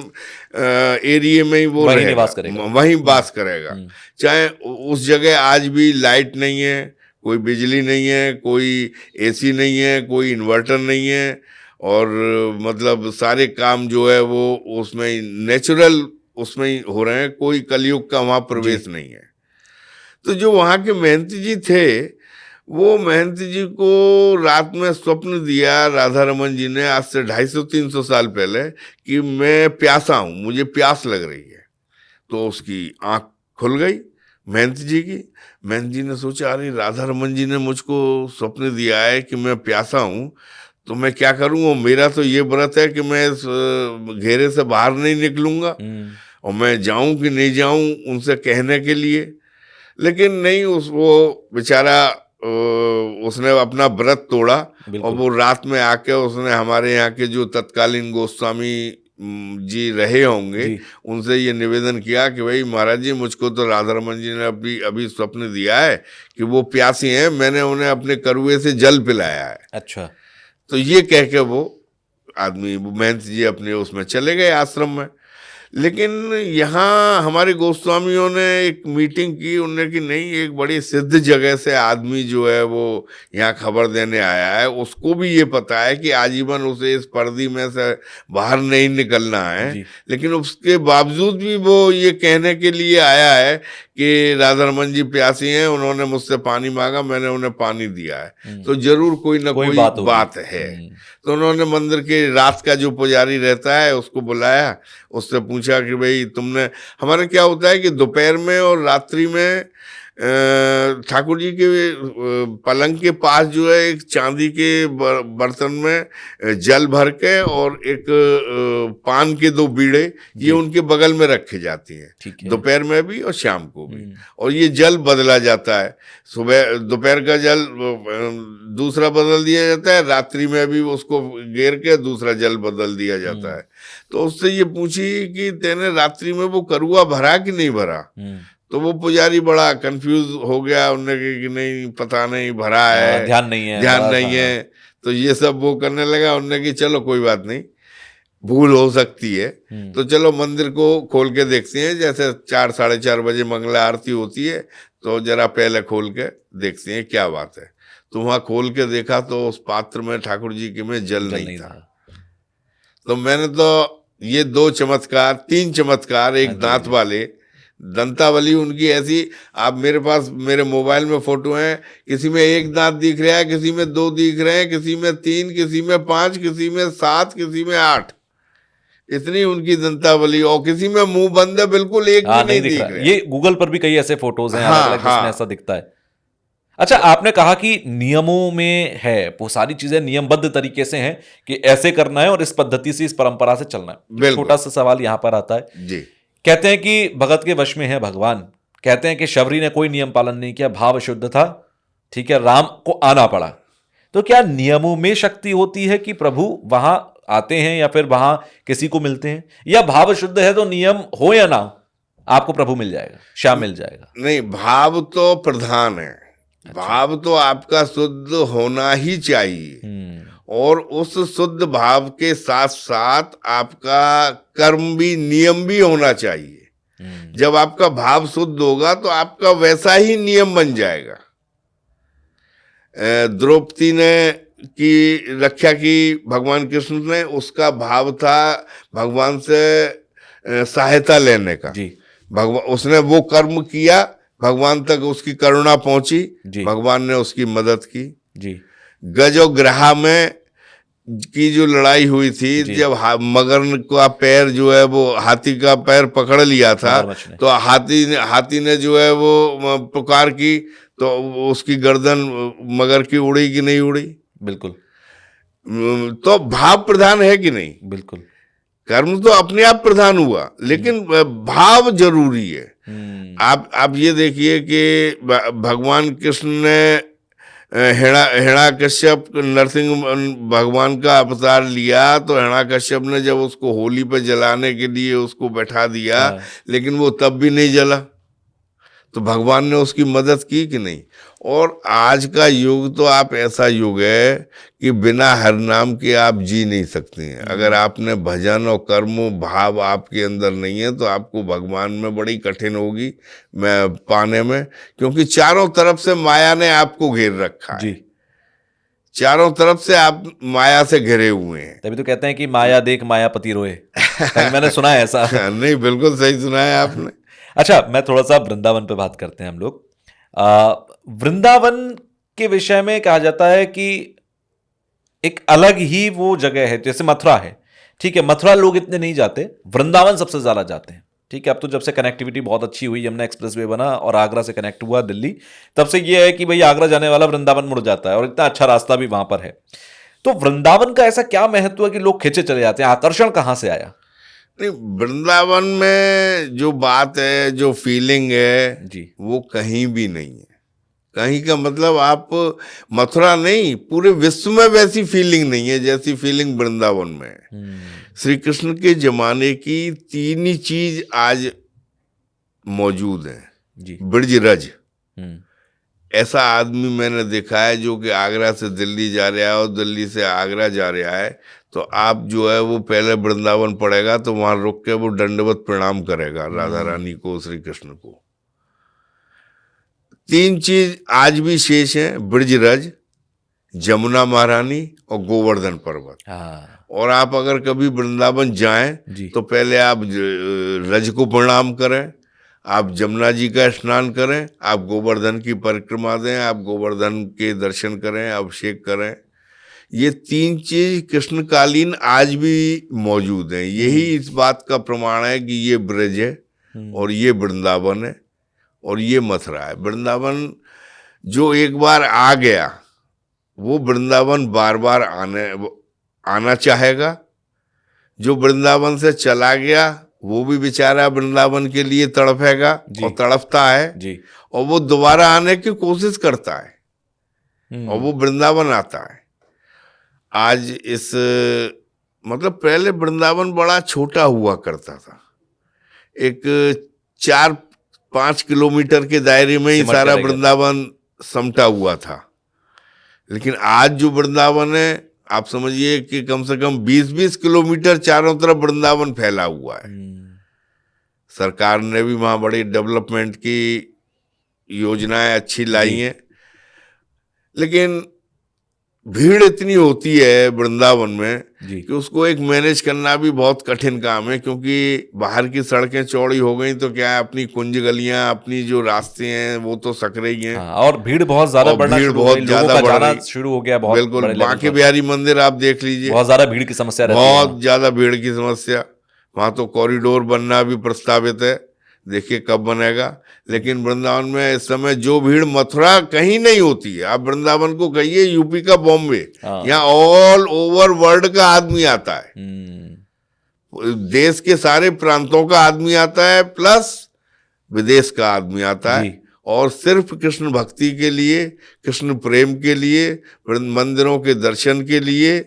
एरिया में ही वो वहीं वास करेगा। चाहे उस जगह आज भी लाइट नहीं है, कोई बिजली नहीं है, कोई एसी नहीं है, कोई इन्वर्टर नहीं है, और मतलब सारे काम जो है वो उसमें नेचुरल उसमें ही हो रहे हैं, कोई कलयुग का वहाँ प्रवेश नहीं है। तो जो वहाँ के महंती जी थे, वो महंती जी को रात में स्वप्न दिया राधा रमन जी ने, आज से 250-300 साल पहले, कि मैं प्यासा हूँ, मुझे प्यास लग रही है। तो उसकी आंख खुल गई महंत जी की। महंत जी ने सोचा, अरे राधा रमन जी ने मुझको स्वप्न दिया है कि मैं प्यासा हूँ, तो मैं क्या करूँ, मेरा तो ये व्रत है कि मैं इस घेरे से बाहर नहीं निकलूंगा, और मैं जाऊं कि नहीं जाऊं उनसे कहने के लिए। लेकिन नहीं, वो बेचारा उसने अपना व्रत तोड़ा, और वो रात में आके उसने हमारे यहाँ के जो तत्कालीन गोस्वामी जी रहे होंगे, उनसे ये निवेदन किया कि भाई महाराज जी, मुझको तो राधा रमन जी ने अभी स्वप्न दिया है कि वो प्यासी हैं, मैंने उन्हें अपने करुए से जल पिलाया है। अच्छा। तो ये कह के वो आदमी, महंत जी अपने उसमें चले गए आश्रम में। लेकिन यहाँ हमारे गोस्वामियों ने एक मीटिंग की, उन्होंने कि नहीं, एक बड़ी सिद्ध जगह से आदमी जो है वो यहाँ खबर देने आया है, उसको भी ये पता है कि आजीवन उसे इस पर्दी में से बाहर नहीं निकलना है, लेकिन उसके बावजूद भी वो ये कहने के लिए आया है कि राधा रमन जी प्यासी हैं, उन्होंने मुझसे पानी मांगा, मैंने उन्हें पानी दिया है, तो जरूर कोई ना कोई बात है। तो उन्होंने मंदिर के रात का जो पुजारी रहता है उसको बुलाया, उससे पूछा कि भाई तुमने, हमारे क्या होता है कि दोपहर में और रात्रि में ठाकुर जी के पलंग के पास जो है एक चांदी के बर्तन में जल भर के और एक पान के 2 बीड़े ये उनके बगल में रखे जाती हैं, दोपहर में भी और शाम को भी, और ये जल बदला जाता है। सुबह दोपहर का जल दूसरा बदल दिया जाता है, रात्रि में भी उसको घेर के दूसरा जल बदल दिया जाता है। तो उससे ये पूछी कि तेने रात्रि में वो करुआ भरा कि नहीं भरा, तो वो पुजारी बड़ा कंफ्यूज हो गया, उन्होंने कहा कि नहीं, पता नहीं, भरा है, ध्यान नहीं है। तो ये सब वो करने लगा। उन्होंने कि चलो कोई बात नहीं, भूल हो सकती है, तो चलो मंदिर को खोल के देखते हैं, जैसे 4-4:30 बजे मंगला आरती होती है, तो जरा पहले खोल के देखते हैं क्या बात है। तो वहाँ खोल के देखा तो उस पात्र में ठाकुर जी के में जल नहीं था। तो मैंने तो ये 2 चमत्कार, 3 चमत्कार, एक दांत वाले, दंतावली उनकी ऐसी, आप मेरे पास मेरे मोबाइल में फोटो हैं, किसी में 1 दांत दिख रहा है, किसी में 2 दिख रहे हैं, किसी में 3, किसी में 5, किसी में 7, किसी में 8, इतनी उनकी दंतावली, और किसी में मुंह बंद है, बिल्कुल एक भी नहीं दिख रहा। ये गूगल पर भी कई ऐसे फोटोज हैं अलग-अलग जिसमें ऐसा दिखता है। अच्छा, आपने कहा कि नियमों में है, वो सारी चीजें नियमबद्ध तरीके से हैं कि ऐसे करना है और इस पद्धति से, इस परंपरा से चलना है। छोटा सा सवाल यहां पर आता है जी। कहते हैं कि भगत के वश में है भगवान, कहते हैं कि शबरी ने कोई नियम पालन नहीं किया, भाव शुद्ध था, ठीक है, राम को आना पड़ा। तो क्या नियमों में शक्ति होती है कि प्रभु वहां आते हैं या फिर वहां किसी को मिलते हैं, या भाव शुद्ध है तो नियम हो या ना आपको प्रभु मिल जाएगा, श्याम मिल जाएगा? नहीं, भाव तो प्रधान है, भाव तो आपका शुद्ध होना ही चाहिए, और उस शुद्ध भाव के साथ साथ आपका कर्म भी, नियम भी होना चाहिए। जब आपका भाव शुद्ध होगा तो आपका वैसा ही नियम बन जाएगा। द्रौपदी ने की रक्षा की भगवान कृष्ण ने, उसका भाव था भगवान से सहायता लेने का। भगवान, उसने वो कर्म किया, भगवान तक उसकी करुणा पहुंची, भगवान ने उसकी मदद की। गज और ग्रहा में की जो लड़ाई हुई थी, जब मगर का पैर जो है वो हाथी का पैर पकड़ लिया था, तो हाथी ने जो है वो पुकार की, तो उसकी गर्दन मगर की उड़ी कि नहीं उड़ी? बिल्कुल। तो भाव प्रधान है कि नहीं? बिल्कुल। कर्म तो अपने आप प्रधान हुआ, लेकिन भाव जरूरी है। आप ये देखिए कि भगवान कृष्ण ने हिरण्यकश्यप, नरसिंह भगवान का अवतार लिया, तो हिरण्यकश्यप ने जब उसको होली पे जलाने के लिए उसको बैठा दिया, लेकिन वो तब भी नहीं जला, तो भगवान ने उसकी मदद की कि नहीं? और आज का युग तो आप ऐसा युग है कि बिना हर नाम के आप जी नहीं सकते हैं। अगर आपने भजन और कर्म भाव आपके अंदर नहीं है, तो आपको भगवान में बड़ी कठिन होगी मैं पाने में, क्योंकि चारों तरफ से माया ने आपको घेर रखा है। चारों तरफ से आप माया से घिरे हुए हैं। तभी तो कहते हैं कि माया देख मायापति रोए। मैंने सुना है ऐसा। नहीं, बिल्कुल सही सुना है आपने। अच्छा, मैं थोड़ा सा वृंदावन पे बात करते हैं हम लोग। वृंदावन के विषय में कहा जाता है कि एक अलग ही वो जगह है, जैसे मथुरा है, ठीक है, मथुरा लोग इतने नहीं जाते, वृंदावन सबसे ज्यादा जाते हैं, ठीक है। अब तो जब से कनेक्टिविटी बहुत अच्छी हुई, यमुना एक्सप्रेसवे बना और आगरा से कनेक्ट हुआ दिल्ली, तब से ये है कि भाई आगरा जाने वाला वृंदावन मुड़ जाता है, और इतना अच्छा रास्ता भी वहां पर है। तो वृंदावन का ऐसा क्या महत्व है कि लोग खींचे चले जाते हैं? आकर्षण कहां से आया? नहीं, वृंदावन में जो बात है, जो फीलिंग है जी, वो कहीं भी नहीं है। कहीं का मतलब आप मथुरा नहीं, पूरे विश्व में वैसी फीलिंग नहीं है जैसी फीलिंग वृंदावन में है। श्री कृष्ण के जमाने की तीन ही चीज आज मौजूद है जी। ब्रज रज। ऐसा आदमी मैंने देखा है जो कि आगरा से दिल्ली जा रहा है और दिल्ली से आगरा जा रहा है, तो आप जो है वो पहले वृंदावन पड़ेगा, तो वहां रुक के वो दंडवत प्रणाम करेगा राधा रानी को, श्री कृष्ण को। तीन चीज आज भी शेष है, ब्रज रज, जमुना महारानी और गोवर्धन पर्वत। और आप अगर कभी वृंदावन जाएं तो पहले आप रज को प्रणाम करें, आप जमुना जी का स्नान करें, आप गोवर्धन की परिक्रमा दें, आप गोवर्धन के दर्शन करें, अभिषेक करें। ये तीन चीज कृष्णकालीन आज भी मौजूद हैं। यही इस बात का प्रमाण है कि ये ब्रज है और ये वृंदावन है और ये मथुरा है। वृंदावन जो एक बार आ गया वो वृंदावन बार बार आना चाहेगा। जो वृंदावन से चला गया वो भी बेचारा वृंदावन के लिए तड़पेगा और तड़पता है जी। और वो दोबारा आने की कोशिश करता है और वो वृंदावन आता है। आज इस मतलब पहले वृंदावन बड़ा छोटा हुआ करता था, एक 4-5 किलोमीटर के दायरे में ही सारा वृंदावन समटा हुआ था। लेकिन आज जो वृंदावन है आप समझिए कि कम से कम 20-20 किलोमीटर चारों तरफ वृंदावन फैला हुआ है। सरकार ने भी वहां बड़ी डेवलपमेंट की योजनाएं अच्छी लाई हैं, लेकिन भीड़ इतनी होती है वृंदावन में कि उसको एक मैनेज करना भी बहुत कठिन काम है, क्योंकि बाहर की सड़कें चौड़ी हो गई तो क्या है, अपनी कुंज गलियां, अपनी जो रास्ते हैं वो तो सकरे ही हैं। और भीड़ बहुत ज्यादा बढ़ना शुरू हो गया। बहुत बिल्कुल, बांके बिहारी मंदिर आप देख लीजिए, बहुत ज्यादा भीड़ की समस्या रहती है, बहुत ज्यादा भीड़ की समस्या। वहां तो कॉरिडोर बनना भी प्रस्तावित है, देखिए कब बनेगा। लेकिन वृंदावन में इस समय जो भीड़ मथुरा कहीं नहीं होती है। आप वृंदावन को कहिए यूपी का बॉम्बे, यहाँ ऑल ओवर वर्ल्ड का आदमी आता है, देश के सारे प्रांतों का आदमी आता है, प्लस विदेश का आदमी आता है, और सिर्फ कृष्ण भक्ति के लिए, कृष्ण प्रेम के लिए, मंदिरों के दर्शन के लिए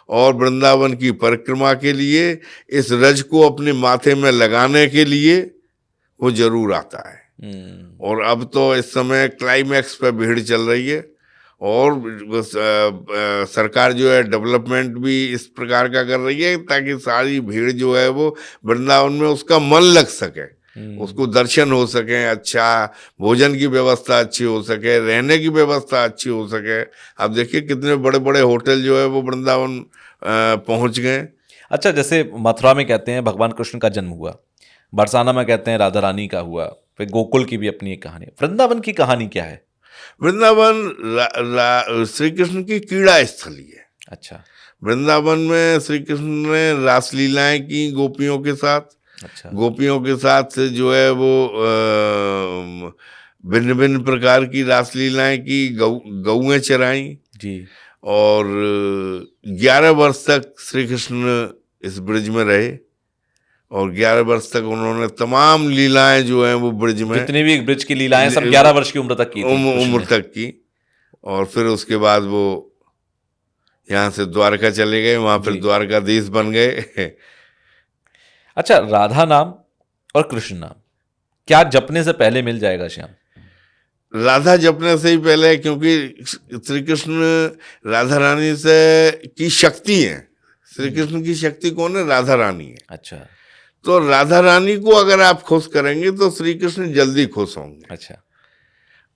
और वृंदावन की परिक्रमा के लिए, इस रज को अपने माथे में लगाने के लिए वो जरूर आता है। और अब तो इस समय क्लाइमैक्स पे भीड़ चल रही है, और सरकार जो है डेवलपमेंट भी इस प्रकार का कर रही है ताकि सारी भीड़ जो है वो वृंदावन में उसका मन लग सके, उसको दर्शन हो सके, अच्छा भोजन की व्यवस्था अच्छी हो सके, रहने की व्यवस्था अच्छी हो सके। अब देखिए कितने बड़े बड़े होटल जो है वो वृंदावन पहुंच गए। अच्छा, जैसे मथुरा में कहते हैं भगवान कृष्ण का जन्म हुआ, बरसाना में कहते हैं राधा रानी का हुआ, फिर गोकुल की भी अपनी एक कहानी। वृंदावन की कहानी क्या है? वृंदावन श्री कृष्ण की क्रीड़ा स्थली है। अच्छा वृंदावन में श्री कृष्ण ने रासलीलाएं की गोपियों के साथ। अच्छा। गोपियों के साथ जो है वो भिन्न भिन्न प्रकार की रासलीलाएं की, गौएं चराई जी। और 11 वर्ष तक श्री कृष्ण इस ब्रिज में रहे, और 11 वर्ष तक उन्होंने तमाम लीलाएं जो हैं वो ब्रिज में, जितनी भी ब्रिज की लीलाएं सब 11 वर्ष की उम्र तक की थी उम्र तक की। और फिर उसके बाद वो यहाँ से द्वारका चले गए, वहां फिर द्वारकाधीश बन गए। अच्छा, राधा नाम और कृष्ण नाम क्या जपने से पहले मिल जाएगा श्याम? राधा जपने से ही पहले, क्योंकि श्री कृष्ण राधा रानी से की शक्ति है। श्री कृष्ण की शक्ति कौन है? राधा रानी है। अच्छा। तो राधा रानी को अगर आप खुश करेंगे तो श्री कृष्ण जल्दी खुश होंगे। अच्छा।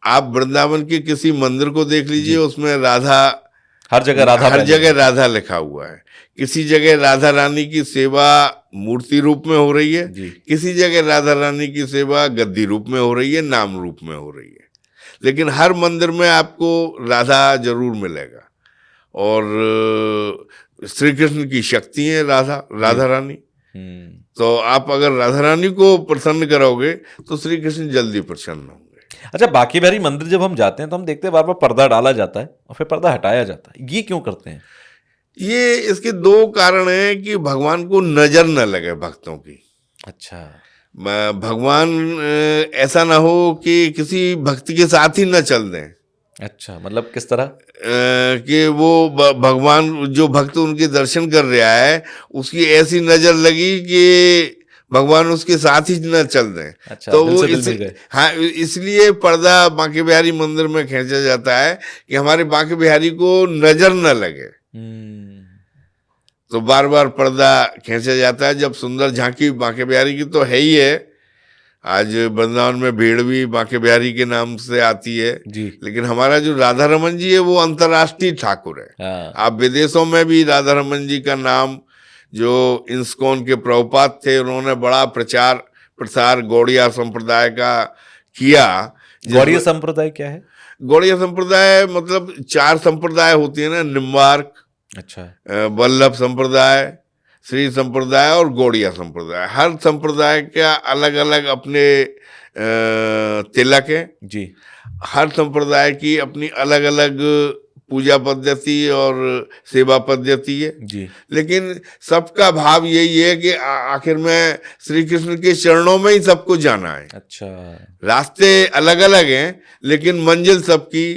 आप वृंदावन के किसी मंदिर को देख लीजिए, उसमें राधा, हर जगह राधा लिखा हुआ है। किसी जगह राधा रानी की सेवा मूर्ति रूप में हो रही है, किसी जगह राधा रानी की सेवा गद्दी रूप में हो रही है, नाम रूप में हो रही है, लेकिन हर मंदिर में आपको राधा जरूर मिलेगा। और श्री कृष्ण की शक्ति है राधा रानी। तो आप अगर राधा रानी को प्रसन्न करोगे तो श्री कृष्ण जल्दी प्रसन्न होंगे। अच्छा, बांके बिहारी मंदिर जब हम जाते हैं तो हम देखते हैं बार बार पर्दा डाला जाता है और फिर पर्दा हटाया जाता है, ये क्यों करते हैं? ये इसके 2 कारण हैं कि भगवान को नजर न लगे भक्तों की। अच्छा, भगवान ऐसा ना हो कि किसी भक्ति के साथ ही न चल दें। अच्छा, मतलब किस तरह? कि वो भगवान, जो भक्त उनके दर्शन कर रहा है, उसकी ऐसी नजर लगी कि भगवान उसके साथ ही न चल दें। अच्छा, तो वो हाँ, इसलिए पर्दा बांके बिहारी मंदिर में खींचा जाता है कि हमारे बांके बिहारी को नजर न लगे। तो बार बार पर्दा खींचा जाता है। जब सुंदर झांकी बांके बिहारी की तो है ही है, आज वृंदावन में भीड़ भी बांके बिहारी के नाम से आती है जी। लेकिन हमारा जो राधा रमन जी है वो अंतर्राष्ट्रीय ठाकुर है। आप विदेशों में भी राधा रमन जी का नाम, जो इंस्कॉन के प्रभुपाद थे, उन्होंने बड़ा प्रचार प्रसार गौड़िया संप्रदाय का किया। गौड़िया संप्रदाय क्या है? गौड़िया संप्रदाय मतलब 4 संप्रदाय होती है ना, निम्बार्क, अच्छा, वल्लभ संप्रदाय, श्री संप्रदाय और गौड़िया संप्रदाय। हर संप्रदाय का अलग अलग अपने तिलक है जी। हर संप्रदाय की अपनी अलग अलग पूजा पद्धति और सेवा पद्धति है जी। लेकिन सबका भाव यही है कि आखिर में श्री कृष्ण के चरणों में ही सबको जाना है। अच्छा, रास्ते अलग अलग हैं लेकिन मंजिल सबकी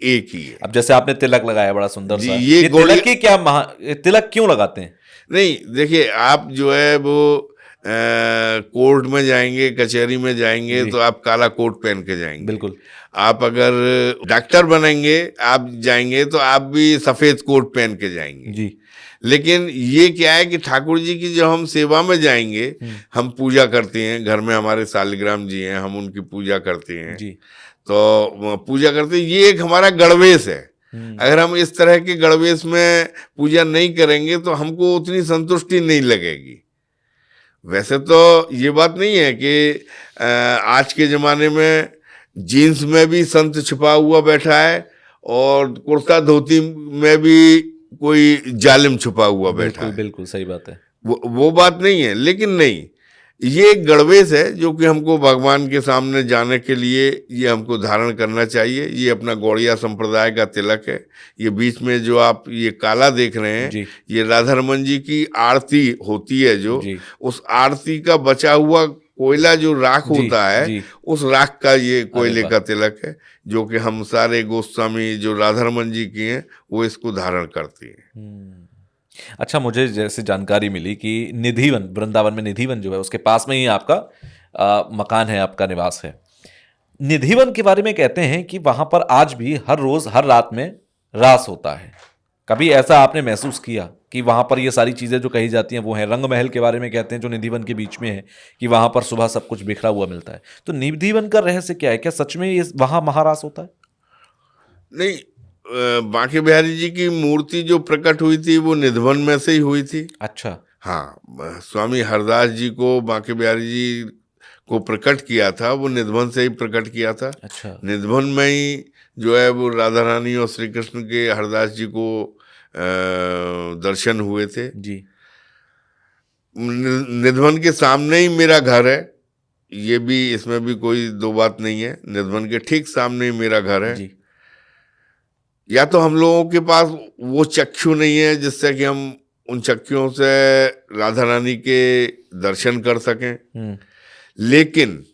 एक ही है। अब जैसे आपने तिलक लगाया बड़ा सुंदर सा, ये तिलक की क्या तिलक क्यों लगाते हैं? नहीं, देखिए, आप जो है वो कोर्ट में जाएंगे, कचहरी में जाएंगे तो आप काला कोट पहन के जाएंगे। बिल्कुल। आप अगर डॉक्टर बनेंगे, आप जाएंगे तो आप भी सफेद कोट पहन के जाएंगे जी। लेकिन ये क्या है कि ठाकुर जी की जब हम सेवा में जाएंगे, हम पूजा करते हैं, घर में हमारे शालिग्राम जी हैं, हम उनकी पूजा करते हैं जी। तो पूजा करते हैं, ये एक हमारा गणवेश है। अगर हम इस तरह के गणवेश में पूजा नहीं करेंगे तो हमको उतनी संतुष्टि नहीं लगेगी। वैसे तो ये बात नहीं है कि आज के ज़माने में जीन्स में भी संत छुपा हुआ बैठा है और कुर्ता धोती में भी कोई जालिम छुपा हुआ बैठा है। बिल्कुल सही बात है, वो बात नहीं है। लेकिन नहीं, ये एक गणवेश है जो कि हमको भगवान के सामने जाने के लिए ये हमको धारण करना चाहिए। ये अपना गौड़िया संप्रदाय का तिलक है। ये बीच में जो आप ये काला देख रहे हैं, ये राधा रमन जी की आरती होती है, जो उस आरती का बचा हुआ कोयला जो राख होता है, उस राख का ये कोयले का तिलक है, जो कि हम सारे गोस्वामी जो राधा रमन जी की हैं वो इसको धारण करती हैं। अच्छा, मुझे जैसे जानकारी मिली कि निधिवन, वृंदावन में निधिवन जो है उसके पास में ही आपका मकान है, आपका निवास है। निधिवन के बारे में कहते हैं कि वहां पर आज भी हर रोज हर रात में रास होता है। कभी ऐसा आपने महसूस किया कि वहां पर ये सारी चीजें जो कही जाती हैं वो हैं? रंग महल के बारे में कहते हैं जो निधिवन के बीच में है कि वहां पर सुबह सब कुछ बिखरा हुआ मिलता है। तो निधिवन का रहस्य क्या है? क्या सच में ये वहां महारास होता है? नहीं, बांके बिहारी जी की मूर्ति जो प्रकट हुई थी वो निधिवन में से ही हुई थी। अच्छा। हाँ, स्वामी हरदास जी को बांके बिहारी जी को प्रकट किया था वो निधिवन से ही प्रकट किया था। अच्छा। निधिवन में ही जो है वो राधा रानी और श्री कृष्ण के हरदास जी को दर्शन हुए थे जी। निधिवन के सामने ही मेरा घर है, ये भी इसमें भी कोई दो बात नहीं है। निधिवन के ठीक सामने ही मेरा घर है जी। या तो हम लोगों के पास वो चक्षु नहीं है जिससे कि हम उन चक्षुओं से राधा रानी के दर्शन कर सकें, लेकिन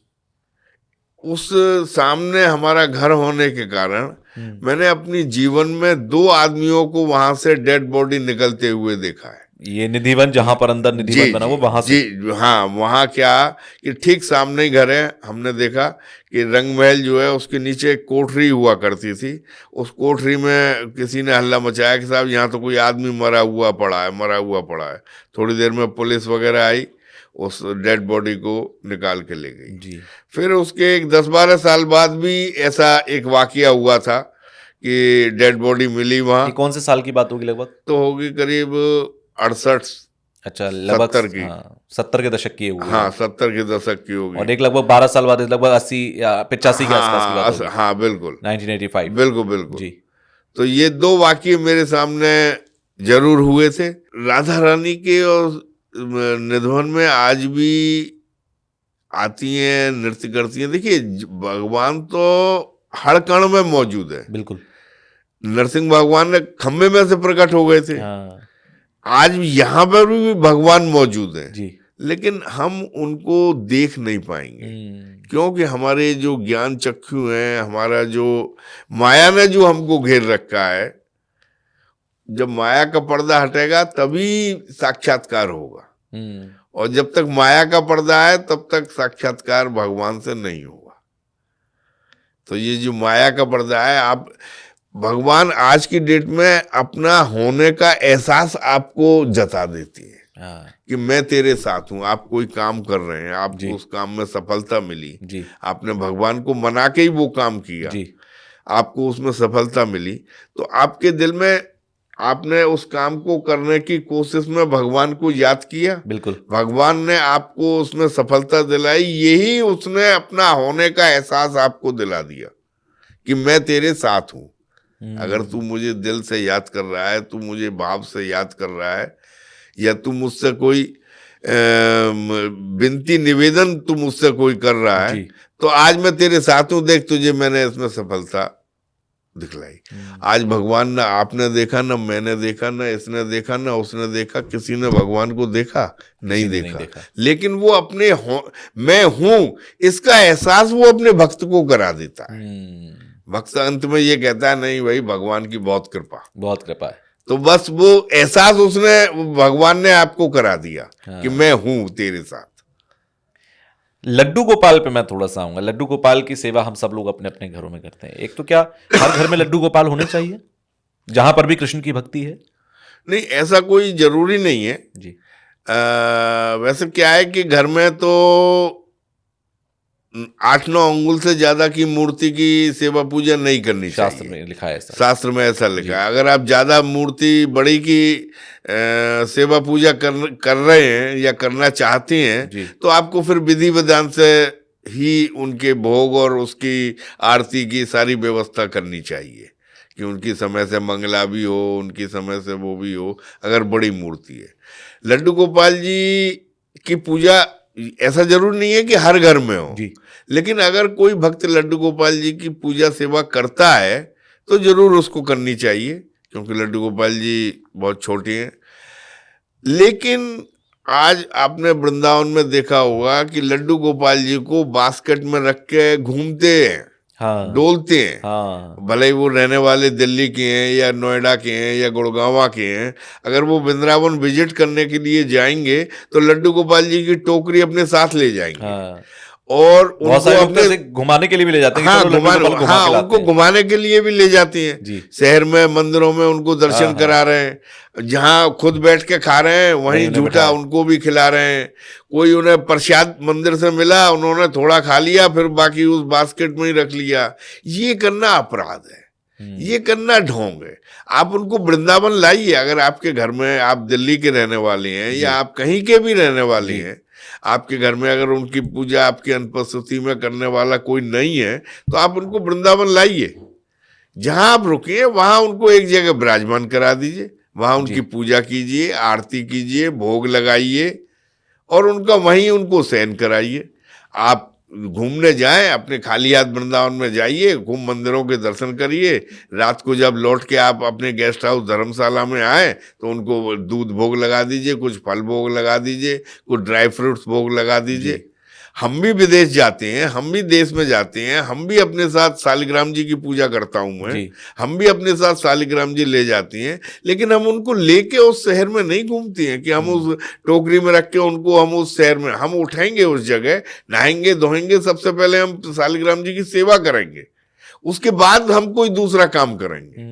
उस सामने हमारा घर होने के कारण मैंने अपनी जीवन में 2 आदमियों को वहां से डेड बॉडी निकलते हुए देखा है। ये निधिवन जहां पर अंदर निधिवन बना वो वहां से? जी हाँ, वहाँ क्या कि ठीक सामने ही घर है। हमने देखा कि रंग महल जो है उसके नीचे एक कोठरी हुआ करती थी। उस कोठरी में किसी ने हल्ला मचाया कि साहब यहाँ तो कोई आदमी मरा हुआ पड़ा है। थोड़ी देर में पुलिस वगैरह आई, उस डेड बॉडी को निकाल के ले गई जी। फिर उसके एक 10-12 साल बाद भी ऐसा एक वाकया हुआ था कि डेड बॉडी मिली वहाँ। ये कौन से साल की बात होगी लगभग? तो होगी करीब 68। अच्छा, लगभग 70 की। 70 के दशक की हुई। हाँ, 70 के दशक की होगी। और एक लगभग 12 साल बाद लगभग 80 या 85 के आसपास की बात होगी। हाँ बिल्कुल, 1985। बिल्कुल जी। तो ये 2 वाकये मेरे सामने जरूर हुए थे। राधा रानी के और निधिवन में आज भी आती हैं, नृत्य करती हैं। देखिए, भगवान तो हर कण में मौजूद है। बिल्कुल। नरसिंह भगवान ने खम्भे में से प्रकट हो गए थे। हाँ। आज यहाँ पर भी भगवान मौजूद हैं जी। लेकिन हम उनको देख नहीं पाएंगे क्योंकि हमारे जो ज्ञान चक्षु हैं, हमारा जो माया ने जो हमको घेर रखा है, जब माया का पर्दा हटेगा तभी साक्षात्कार होगा। और जब तक माया का पर्दा है तब तक साक्षात्कार भगवान से नहीं होगा। तो ये जो माया का पर्दा है, आप भगवान आज की डेट में अपना होने का एहसास आपको जता देती है कि मैं तेरे साथ हूं। आप कोई काम कर रहे हैं, आपको उस काम में सफलता मिली जी। आपने भगवान को मना के ही वो काम किया जी। आपको उसमें सफलता मिली, तो आपके दिल में आपने उस काम को करने की कोशिश में भगवान को याद किया। बिल्कुल। भगवान ने आपको उसमें सफलता दिलाई, यही उसने अपना होने का एहसास आपको दिला दिया कि मैं तेरे साथ हूं। अगर तू मुझे दिल से याद कर रहा है, तू मुझे भाव से याद कर रहा है, या तू मुझसे कोई विनती निवेदन तू मुझसे कोई कर रहा है, तो आज मैं तेरे साथ हूं, देख तुझे मैंने इसमें सफलता दिखलाई। आज भगवान ना आपने देखा, ना मैंने देखा, ना इसने देखा, ना उसने देखा, किसी ने भगवान को देखा नहीं देखा। लेकिन वो अपने मैं हूं इसका एहसास वो अपने भक्त को करा देता है। भक्त अंत में ये कहता है, नहीं भाई, भगवान की बहुत कृपा है। तो बस वो एहसास उसने भगवान ने आपको करा दिया कि मैं हूं तेरे साथ। लड्डू गोपाल पे मैं थोड़ा सा आऊंगा। लड्डू गोपाल की सेवा हम सब लोग अपने अपने घरों में करते हैं। एक तो क्या हर घर में लड्डू गोपाल होने चाहिए जहां पर भी कृष्ण की भक्ति है? नहीं, ऐसा कोई जरूरी नहीं है जी। वैसे क्या है कि घर में तो 8-9 अंगुल से ज्यादा की मूर्ति की सेवा पूजा नहीं करनी चाहिए। शास्त्र में लिखा है ऐसा। शास्त्र में ऐसा लिखा है। अगर आप ज्यादा मूर्ति बड़ी की सेवा पूजा कर रहे हैं या करना चाहते हैं तो आपको फिर विधि विधान से ही उनके भोग और उसकी आरती की सारी व्यवस्था करनी चाहिए कि उनकी समय से मंगला भी हो, उनकी समय से वो भी हो, अगर बड़ी मूर्ति है। लड्डू गोपाल जी की पूजा ऐसा जरूर नहीं है कि हर घर में हो जी। लेकिन अगर कोई भक्त लड्डू गोपाल जी की पूजा सेवा करता है तो जरूर उसको करनी चाहिए, क्योंकि लड्डू गोपाल जी बहुत छोटे हैं। लेकिन आज आपने वृंदावन में देखा होगा कि लड्डू गोपाल जी को बास्केट में रख के घूमते हैं, डोलते हैं। भले ही वो रहने वाले दिल्ली के हैं या नोएडा के हैं या गुड़गांव के हैं, अगर वो वृंदावन विजिट करने के लिए जाएंगे तो लड्डू गोपाल जी की टोकरी अपने साथ ले जाएंगे और बहुत उनको सारे लोग तो अपने ऐसे घुमाने के लिए भी ले जाते हैं कि हाँ चलो लड्डू गोपाल घुमा के लाते उनको हैं। घुमाने के लिए भी ले जाती हैं। जी। शहर में मंदिरों में उनको हाँ, दर्शन हाँ। करा रहे हैं, जहाँ खुद बैठ के खा रहे हैं वहीं वहीं उन्हें झूठा बैठाया। उनको भी खिला रहे हैं। कोई उन्हें प्रसाद मंदिर से मिला, उन्होंने थोड़ा खा लिया, फिर बाकी उस बास्केट में ही रख लिया। ये करना अपराध है, ये करना ढोंग है। आप उनको वृंदावन लाइए। अगर आपके घर में, आप दिल्ली के रहने वाले हैं जी। या आप कहीं के भी रहने वाले जी। हैं, आपके घर में अगर उनकी पूजा आपकी अनुपस्थिति में करने वाला कोई नहीं है, तो आप उनको वृंदावन लाइए। जहां आप रुकिए वहां उनको एक जगह विराजमान करा दीजिए, वहां जी। उनकी पूजा कीजिए, आरती कीजिए, भोग लगाइए और उनका वहीं उनको शयन कराइए। आप घूमने जाएं, अपने खाली हाथ वृंदावन में जाइए, खूब मंदिरों के दर्शन करिए। रात को जब लौट के आप अपने गेस्ट हाउस धर्मशाला में आए तो उनको दूध भोग लगा दीजिए, कुछ फल भोग लगा दीजिए, कुछ ड्राई फ्रूट्स भोग लगा दीजिए। हम भी विदेश जाते हैं, हम भी देश में जाते हैं, हम भी अपने साथ शालिग्राम जी की पूजा करता हूं मैं, जी। हम भी अपने साथ शालिग्राम जी ले जाती हैं, लेकिन हम उनको लेके उस शहर में नहीं घूमती हैं कि हम उस टोकरी में रख के उनको हम उस शहर में हम उठाएंगे, उस जगह नहाएंगे धोएंगे, सबसे पहले हम शालिग्राम जी की सेवा करेंगे, उसके बाद हम कोई दूसरा काम करेंगे।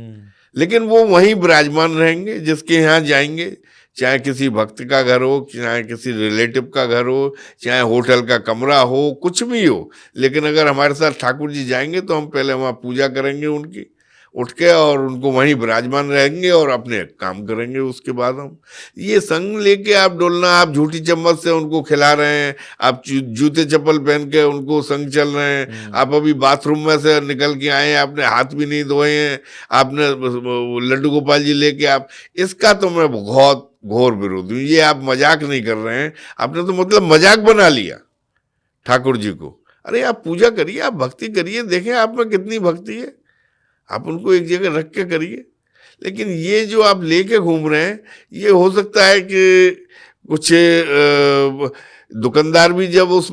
लेकिन वो वहीं विराजमान रहेंगे, जिसके यहाँ जाएंगे, चाहे किसी भक्त का घर हो, चाहे किसी रिलेटिव का घर हो, चाहे होटल का कमरा हो, कुछ भी हो, लेकिन अगर हमारे साथ ठाकुर जी जाएंगे तो हम पहले वहाँ पूजा करेंगे उनकी, उठ के, और उनको वहीं विराजमान रहेंगे और अपने काम करेंगे। उसके बाद हम ये संग लेके आप डोलना, आप झूठी चम्मच से उनको खिला रहे हैं, आप जूते चप्पल पहन के उनको संग चल रहे हैं, आप अभी बाथरूम में से निकल के आए हैं, आपने हाथ भी नहीं धोए हैं, आपने लड्डू गोपाल जी लेके आप, इसका तो मैं बहुत घोर विरोधी हूँ। ये आप मजाक नहीं कर रहे हैं, आपने तो मतलब मजाक बना लिया ठाकुर जी को। अरे आप पूजा करिए, आप भक्ति करिए, देखें आप में कितनी भक्ति है, आप उनको एक जगह रख के करिए। लेकिन ये जो आप लेके घूम रहे हैं, ये हो सकता है कि कुछ दुकानदार भी जब उस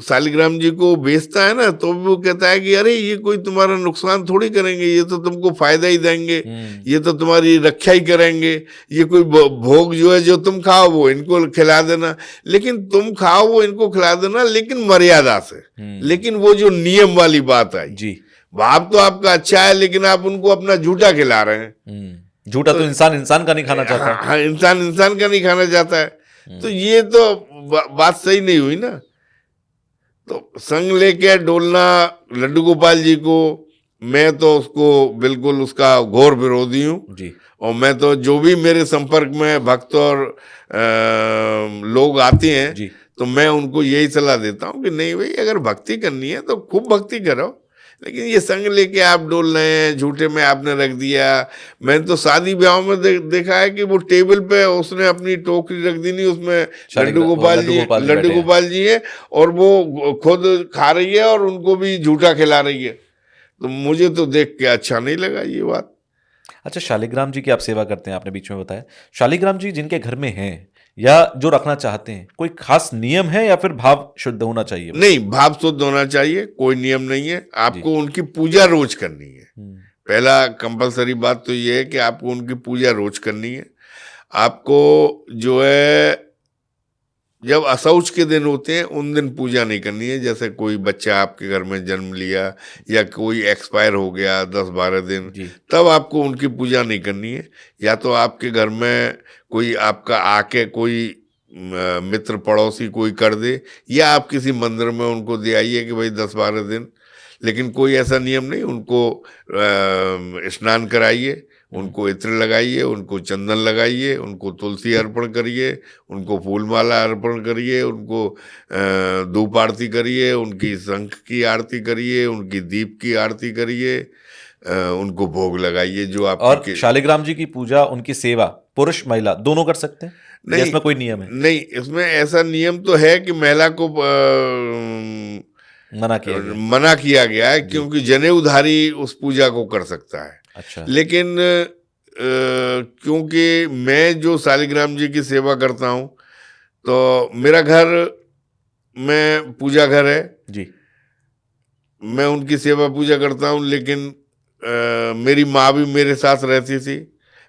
शालिग्राम जी को बेचता है ना, तो वो कहता है कि अरे ये कोई तुम्हारा नुकसान थोड़ी करेंगे, ये तो तुमको फायदा ही देंगे, ये तो तुम्हारी रक्षा ही करेंगे, ये कोई भोग जो है जो तुम खाओ वो इनको खिला देना, लेकिन तुम खाओ वो इनको खिला देना, लेकिन मर्यादा से। लेकिन वो जो नियम वाली बात आई जी, भाव तो आपका अच्छा है, लेकिन आप उनको अपना झूठा खिला रहे हैं। झूठा तो इंसान का नहीं खाना चाहता। हाँ, इंसान का नहीं खाना चाहता है। तो ये तो बात सही नहीं हुई ना। तो संग लेके डोलना लड्डू गोपाल जी को, मैं तो उसको बिल्कुल उसका घोर विरोधी हूँ। जी। और मैं तो जो भी मेरे संपर्क में भक्त और लोग आते हैं जी। तो मैं उनको यही सलाह देता हूँ कि नहीं भाई, अगर भक्ति करनी है तो खूब भक्ति करो, लेकिन ये संग लेके आप डोल रहे हैं, झूठे में आपने रख दिया। मैंने तो शादी ब्याह में देखा है कि वो टेबल पे उसने अपनी टोकरी रख दी, नहीं उसमें लड्डू गोपाल जी है और वो खुद खा रही है और उनको भी झूठा खिला रही है। तो मुझे तो देख के अच्छा नहीं लगा ये बात। अच्छा, शालिग्राम जी की आप सेवा करते हैं, आपने बीच में बताया। शालिग्राम जी जिनके घर में हैं या जो रखना चाहते हैं, कोई खास नियम है या फिर भाव शुद्ध होना चाहिए? नहीं, भाव शुद्ध होना चाहिए, कोई नियम नहीं है। आपको उनकी पूजा रोज करनी है। पहला कंपलसरी बात तो ये है कि आपको उनकी पूजा रोज करनी है। आपको जो है जब असौच के दिन होते हैं उन दिन पूजा नहीं करनी है। जैसे कोई बच्चा आपके घर में जन्म लिया या कोई एक्सपायर हो गया 10-12 दिन, तब आपको उनकी पूजा नहीं करनी है। या तो आपके घर में कोई आपका आके कोई मित्र पड़ोसी कोई कर दे, या आप किसी मंदिर में उनको दे आइए कि भाई 10-12 दिन, लेकिन कोई ऐसा नियम नहीं। उनको स्नान कराइए, उनको इत्र लगाइए, उनको चंदन लगाइए, उनको तुलसी अर्पण करिए, उनको फूलमाला अर्पण करिए, उनको धूप आरती करिए, उनकी शंख की आरती करिए, उनकी दीप की आरती करिए, उनको भोग लगाइए जो आप। और शालिग्राम जी की पूजा, उनकी सेवा पुरुष महिला दोनों कर सकते हैं? नहीं, इसमें कोई नियम है? नहीं, इसमें ऐसा नियम तो है कि महिला को मना किया गया है, क्योंकि जनेऊधारी उस पूजा को कर सकता है। अच्छा। लेकिन क्योंकि मैं जो शालिग्राम जी की सेवा करता हूँ, तो मेरा घर में पूजा घर है जी, मैं उनकी सेवा पूजा करता हूँ। लेकिन मेरी माँ भी मेरे साथ रहती थी।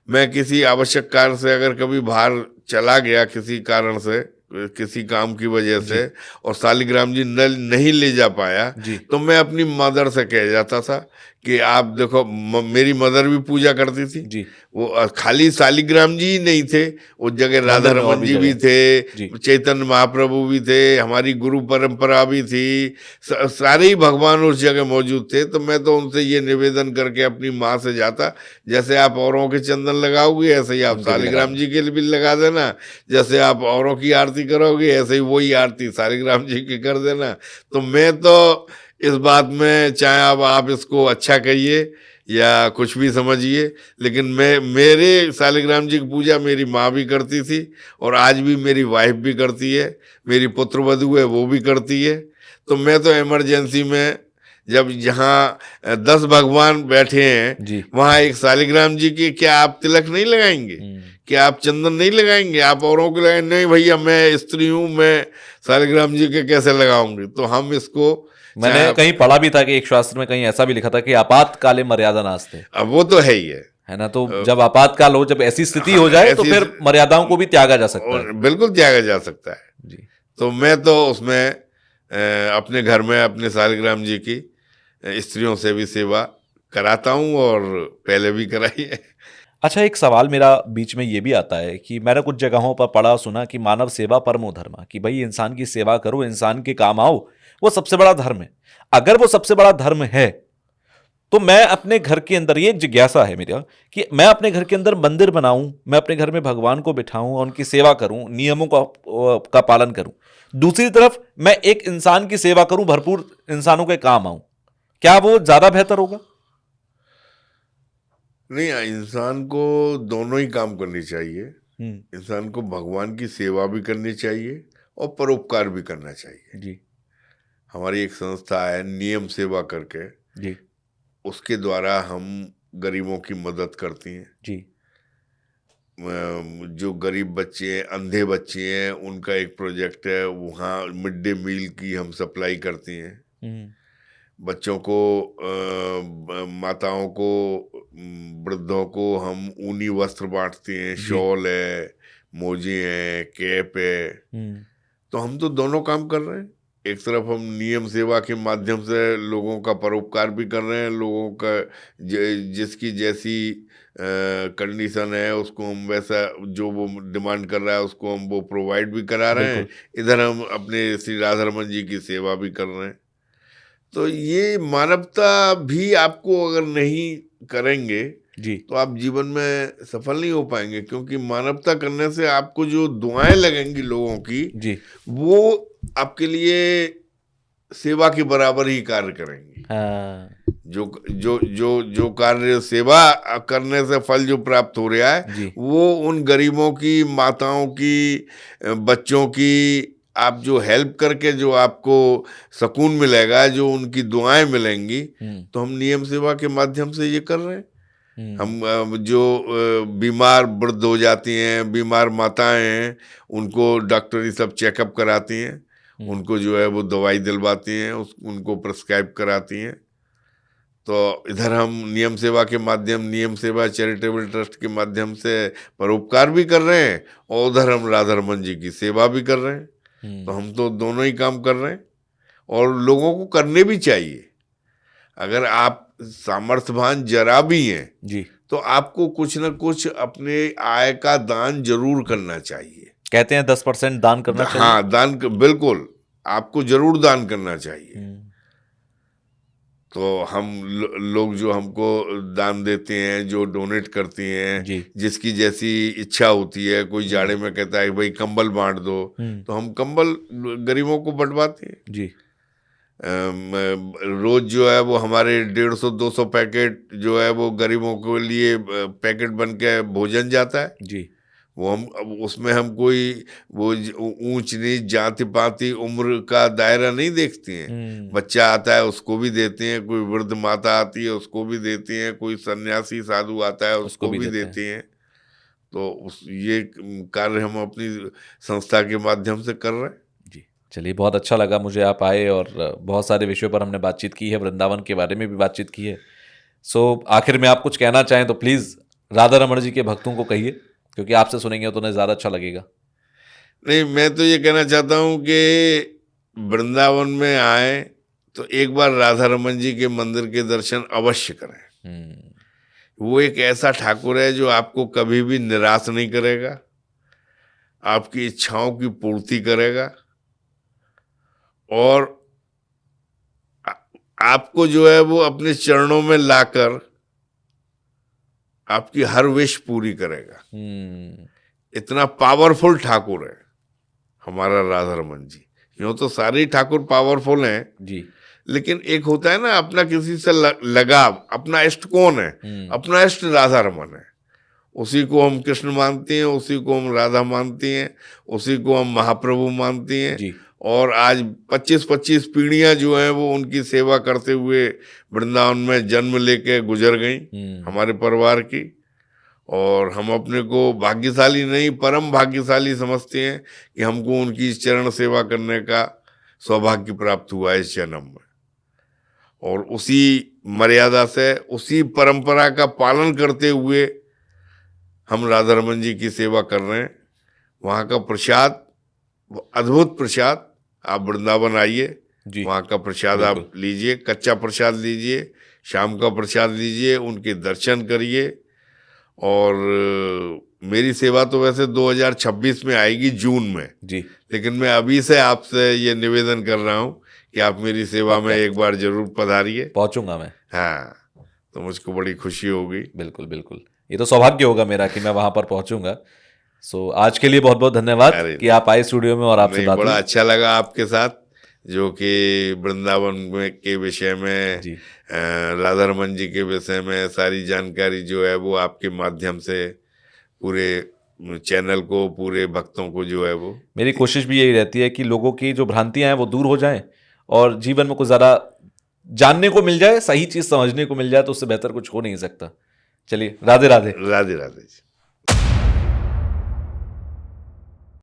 मैं किसी आवश्यक कार्य से अगर कभी बाहर चला गया किसी कारण से, किसी काम की वजह से और शालिग्राम जी नहीं ले जा पाया, जी। तो मैं अपनी मदर से कह जाता था कि आप देखो, मेरी मदर भी पूजा करती थी। जी। वो खाली शालिग्राम जी ही नहीं थे, उस जगह राधा मंदिर में और रमन भी जी भी जगह। थे, जी। चैतन्य महाप्रभु भी थे, हमारी गुरु परंपरा भी थी, सारे ही भगवान उस जगह मौजूद थे। तो मैं तो उनसे ये निवेदन करके अपनी माँ से जाता, जैसे आप औरों के चंदन लगाओगे ऐसे ही आप उनके भी लगा शालिग्राम जी के लिए भी लगा देना, जैसे आप औरों की आरती करोगे ऐसे ही वही आरती शालिग्राम जी की कर देना। तो मैं तो इस बात में, चाहे अब आप इसको अच्छा कहिए या कुछ भी समझिए, लेकिन मेरे शालिग्राम जी की पूजा मेरी माँ भी करती थी और आज भी मेरी वाइफ भी करती है, मेरी पुत्रवधू है वो भी करती है। तो मैं तो इमरजेंसी में, जब जहाँ 10 भगवान बैठे हैं जी। वहाँ एक शालिग्राम जी की, क्या आप तिलक नहीं लगाएंगे? क्या आप चंदन नहीं लगाएंगे? आप औरों के लगाएंगे? नहीं भैया, मैं स्त्री हूँ, मैं शालिग्राम जी के कैसे लगाऊंगी? तो हम इसको, मैंने कहीं पढ़ा भी था कि एक शास्त्र में कहीं ऐसा भी लिखा था कि आपातकाले मर्यादा नास्ते, अब वो तो है ही है ना। तो जब आपातकाल हो, जब ऐसी स्थिति हो जाए तो ऐसी फिर मर्यादाओं को भी त्यागा जा सकता है। और बिल्कुल त्यागा जा सकता है। जी। तो मैं तो उसमें अपने घर में अपने शालिग्राम जी की स्त्रियों से भी सेवा कराता हूँ और पहले भी कराई है। अच्छा, एक सवाल मेरा बीच में ये भी आता है कि मैंने कुछ जगहों पर पढ़ा सुना कि मानव सेवा परमो धर्म, कि भाई इंसान की सेवा करो, इंसान के काम आओ, वो सबसे बड़ा धर्म है। अगर वो सबसे बड़ा धर्म है तो मैं अपने घर के अंदर, ये एक जिज्ञासा है मेरा कि मैं अपने घर के अंदर मंदिर बनाऊं, मैं अपने घर में भगवान को बिठाऊं और उनकी सेवा करूं, नियमों का पालन करूं, दूसरी तरफ मैं एक इंसान की सेवा करूं, भरपूर इंसानों के काम आऊं, क्या वो ज्यादा बेहतर होगा? नहीं, इंसान को दोनों ही काम करनी चाहिए। इंसान को भगवान की सेवा भी करनी चाहिए और परोपकार भी करना चाहिए। जी। हमारी एक संस्था है नियम सेवा करके, जी। उसके द्वारा हम गरीबों की मदद करती हैं। जी। जो गरीब बच्चे हैं, अंधे बच्चे हैं, उनका एक प्रोजेक्ट है, वहाँ मिड डे मील की हम सप्लाई करती हैं। बच्चों को, माताओं को, वृद्धों को हम ऊनी वस्त्र बांटते हैं, शॉल है, मोजे हैं, कैप है। तो हम तो दोनों काम कर रहे हैं। एक तरफ हम नियम सेवा के माध्यम से लोगों का परोपकार भी कर रहे हैं, लोगों का जिसकी जैसी कंडीशन है उसको हम वैसा, जो वो डिमांड कर रहा है उसको हम वो प्रोवाइड भी करा रहे हैं। इधर हम अपने श्री राधा रमन जी की सेवा भी कर रहे हैं। तो ये मानवता भी आपको अगर नहीं करेंगे जी, तो आप जीवन में सफल नहीं हो पाएंगे, क्योंकि मानवता करने से आपको जो दुआएं लगेंगी लोगों की, जी, वो आपके लिए सेवा के बराबर ही कार्य करेंगी। हाँ, जो जो जो जो कार्य सेवा करने से फल जो प्राप्त हो रहा है, वो उन गरीबों की, माताओं की, बच्चों की आप जो हेल्प करके जो आपको सुकून मिलेगा, जो उनकी दुआएं मिलेंगी, तो हम नियम सेवा के माध्यम से ये कर रहे हैं। हम जो बीमार वृद्ध हो जाती हैं, बीमार माताएं हैं, उनको डॉक्टरी सब चेकअप कराती हैं, उनको जो है वो दवाई दिलवाती हैं, उनको प्रिस्क्राइब कराती हैं। तो इधर हम नियम सेवा के माध्यम, नियम सेवा चैरिटेबल ट्रस्ट के माध्यम से परोपकार भी कर रहे हैं और उधर हम राधा रमन जी की सेवा भी कर रहे हैं। तो हम तो दोनों ही काम कर रहे हैं और लोगों को करने भी चाहिए। अगर आप सामर्थ्यवान जरा भी हैं जी, तो आपको कुछ न कुछ अपने आय का दान जरूर करना चाहिए। कहते हैं 10% दान करना चाहिए। हाँ, बिल्कुल आपको जरूर दान करना चाहिए। तो हम लोग जो हमको दान देते हैं, जो डोनेट करती हैं, जिसकी जैसी इच्छा होती है, कोई जाड़े में कहता है भाई कंबल बांट दो, तो हम कंबल गरीबों को बंटवाते हैं। जी, रोज जो है वो हमारे 150-200 पैकेट जो है वो गरीबों के लिए पैकेट बन के भोजन जाता है। जी, वो हम उसमें हम कोई वो ऊंच नीच, जाति पाति, उम्र का दायरा नहीं देखती हैं। बच्चा आता है उसको भी देते हैं, कोई वृद्ध माता आती है उसको भी देते हैं, कोई सन्यासी साधु आता है उसको भी देते हैं। तो ये कार्य हम अपनी संस्था के माध्यम से कर रहे हैं। जी, चलिए, बहुत अच्छा लगा मुझे आप आए और बहुत सारे विषयों पर हमने बातचीत की है, वृंदावन के बारे में भी बातचीत की है। सो आखिर में आप कुछ कहना चाहें तो प्लीज़ राधा रमन जी के भक्तों को कहिए, क्योंकि आपसे सुनेंगे तो उन्हें ज़्यादा अच्छा लगेगा। नहीं, मैं तो ये कहना चाहता हूँ कि वृंदावन में आए तो एक बार राधा रमन जी के मंदिर के दर्शन अवश्य करें। वो एक ऐसा ठाकुर है जो आपको कभी भी निराश नहीं करेगा, आपकी इच्छाओं की पूर्ति करेगा और आपको जो है वो अपने चरणों में लाकर आपकी हर विश पूरी करेगा। इतना पावरफुल ठाकुर है हमारा राधा रमन जी। यूं तो सारे ठाकुर पावरफुल हैं जी, लेकिन एक होता है ना अपना किसी से लगाव। अपना इष्ट कौन है? अपना इष्ट राधा रमन है। उसी को हम कृष्ण मानते हैं, उसी को हम राधा मानती हैं, उसी को हम महाप्रभु मानती हैं जी। और आज 25-25 पीढ़ियां जो हैं वो उनकी सेवा करते हुए वृंदावन में जन्म लेके गुजर गई हमारे परिवार की। और हम अपने को भाग्यशाली नहीं, परम भाग्यशाली समझते हैं कि हमको उनकी चरण सेवा करने का सौभाग्य प्राप्त हुआ इस जन्म में। और उसी मर्यादा से, उसी परंपरा का पालन करते हुए हम राधा रमन जी की सेवा कर रहे हैं। वहाँ का प्रसाद, अद्भुत प्रसाद, आप वृंदावन आइए, वहाँ का प्रसाद आप लीजिए, कच्चा प्रसाद लीजिए, शाम का प्रसाद लीजिए, उनके दर्शन करिए। और मेरी सेवा तो वैसे 2026 में आएगी जून में जी, लेकिन मैं अभी से आपसे ये निवेदन कर रहा हूँ कि आप मेरी सेवा में एक बार जरूर पधारिए। पहुंचूंगा मैं। हाँ, तो मुझको बड़ी खुशी होगी। बिल्कुल बिल्कुल, ये तो सौभाग्य होगा मेरा कि मैं वहां पर पहुंचूंगा। सो आज के लिए बहुत बहुत धन्यवाद कि आप आए स्टूडियो में और आपसे बात बड़ा हुई। अच्छा लगा आपके साथ, जो कि वृंदावन में के विषय में, राधा रमन जी के विषय में सारी जानकारी जो है वो आपके माध्यम से पूरे चैनल को, पूरे भक्तों को जो है वो। मेरी कोशिश भी यही रहती है कि लोगों की जो भ्रांतियां हैं वो दूर हो जाएं और जीवन में कुछ ज़्यादा जानने को मिल जाए, सही चीज़ समझने को मिल जाए, तो उससे बेहतर कुछ हो नहीं सकता। चलिए, राधे राधे। राधे राधे।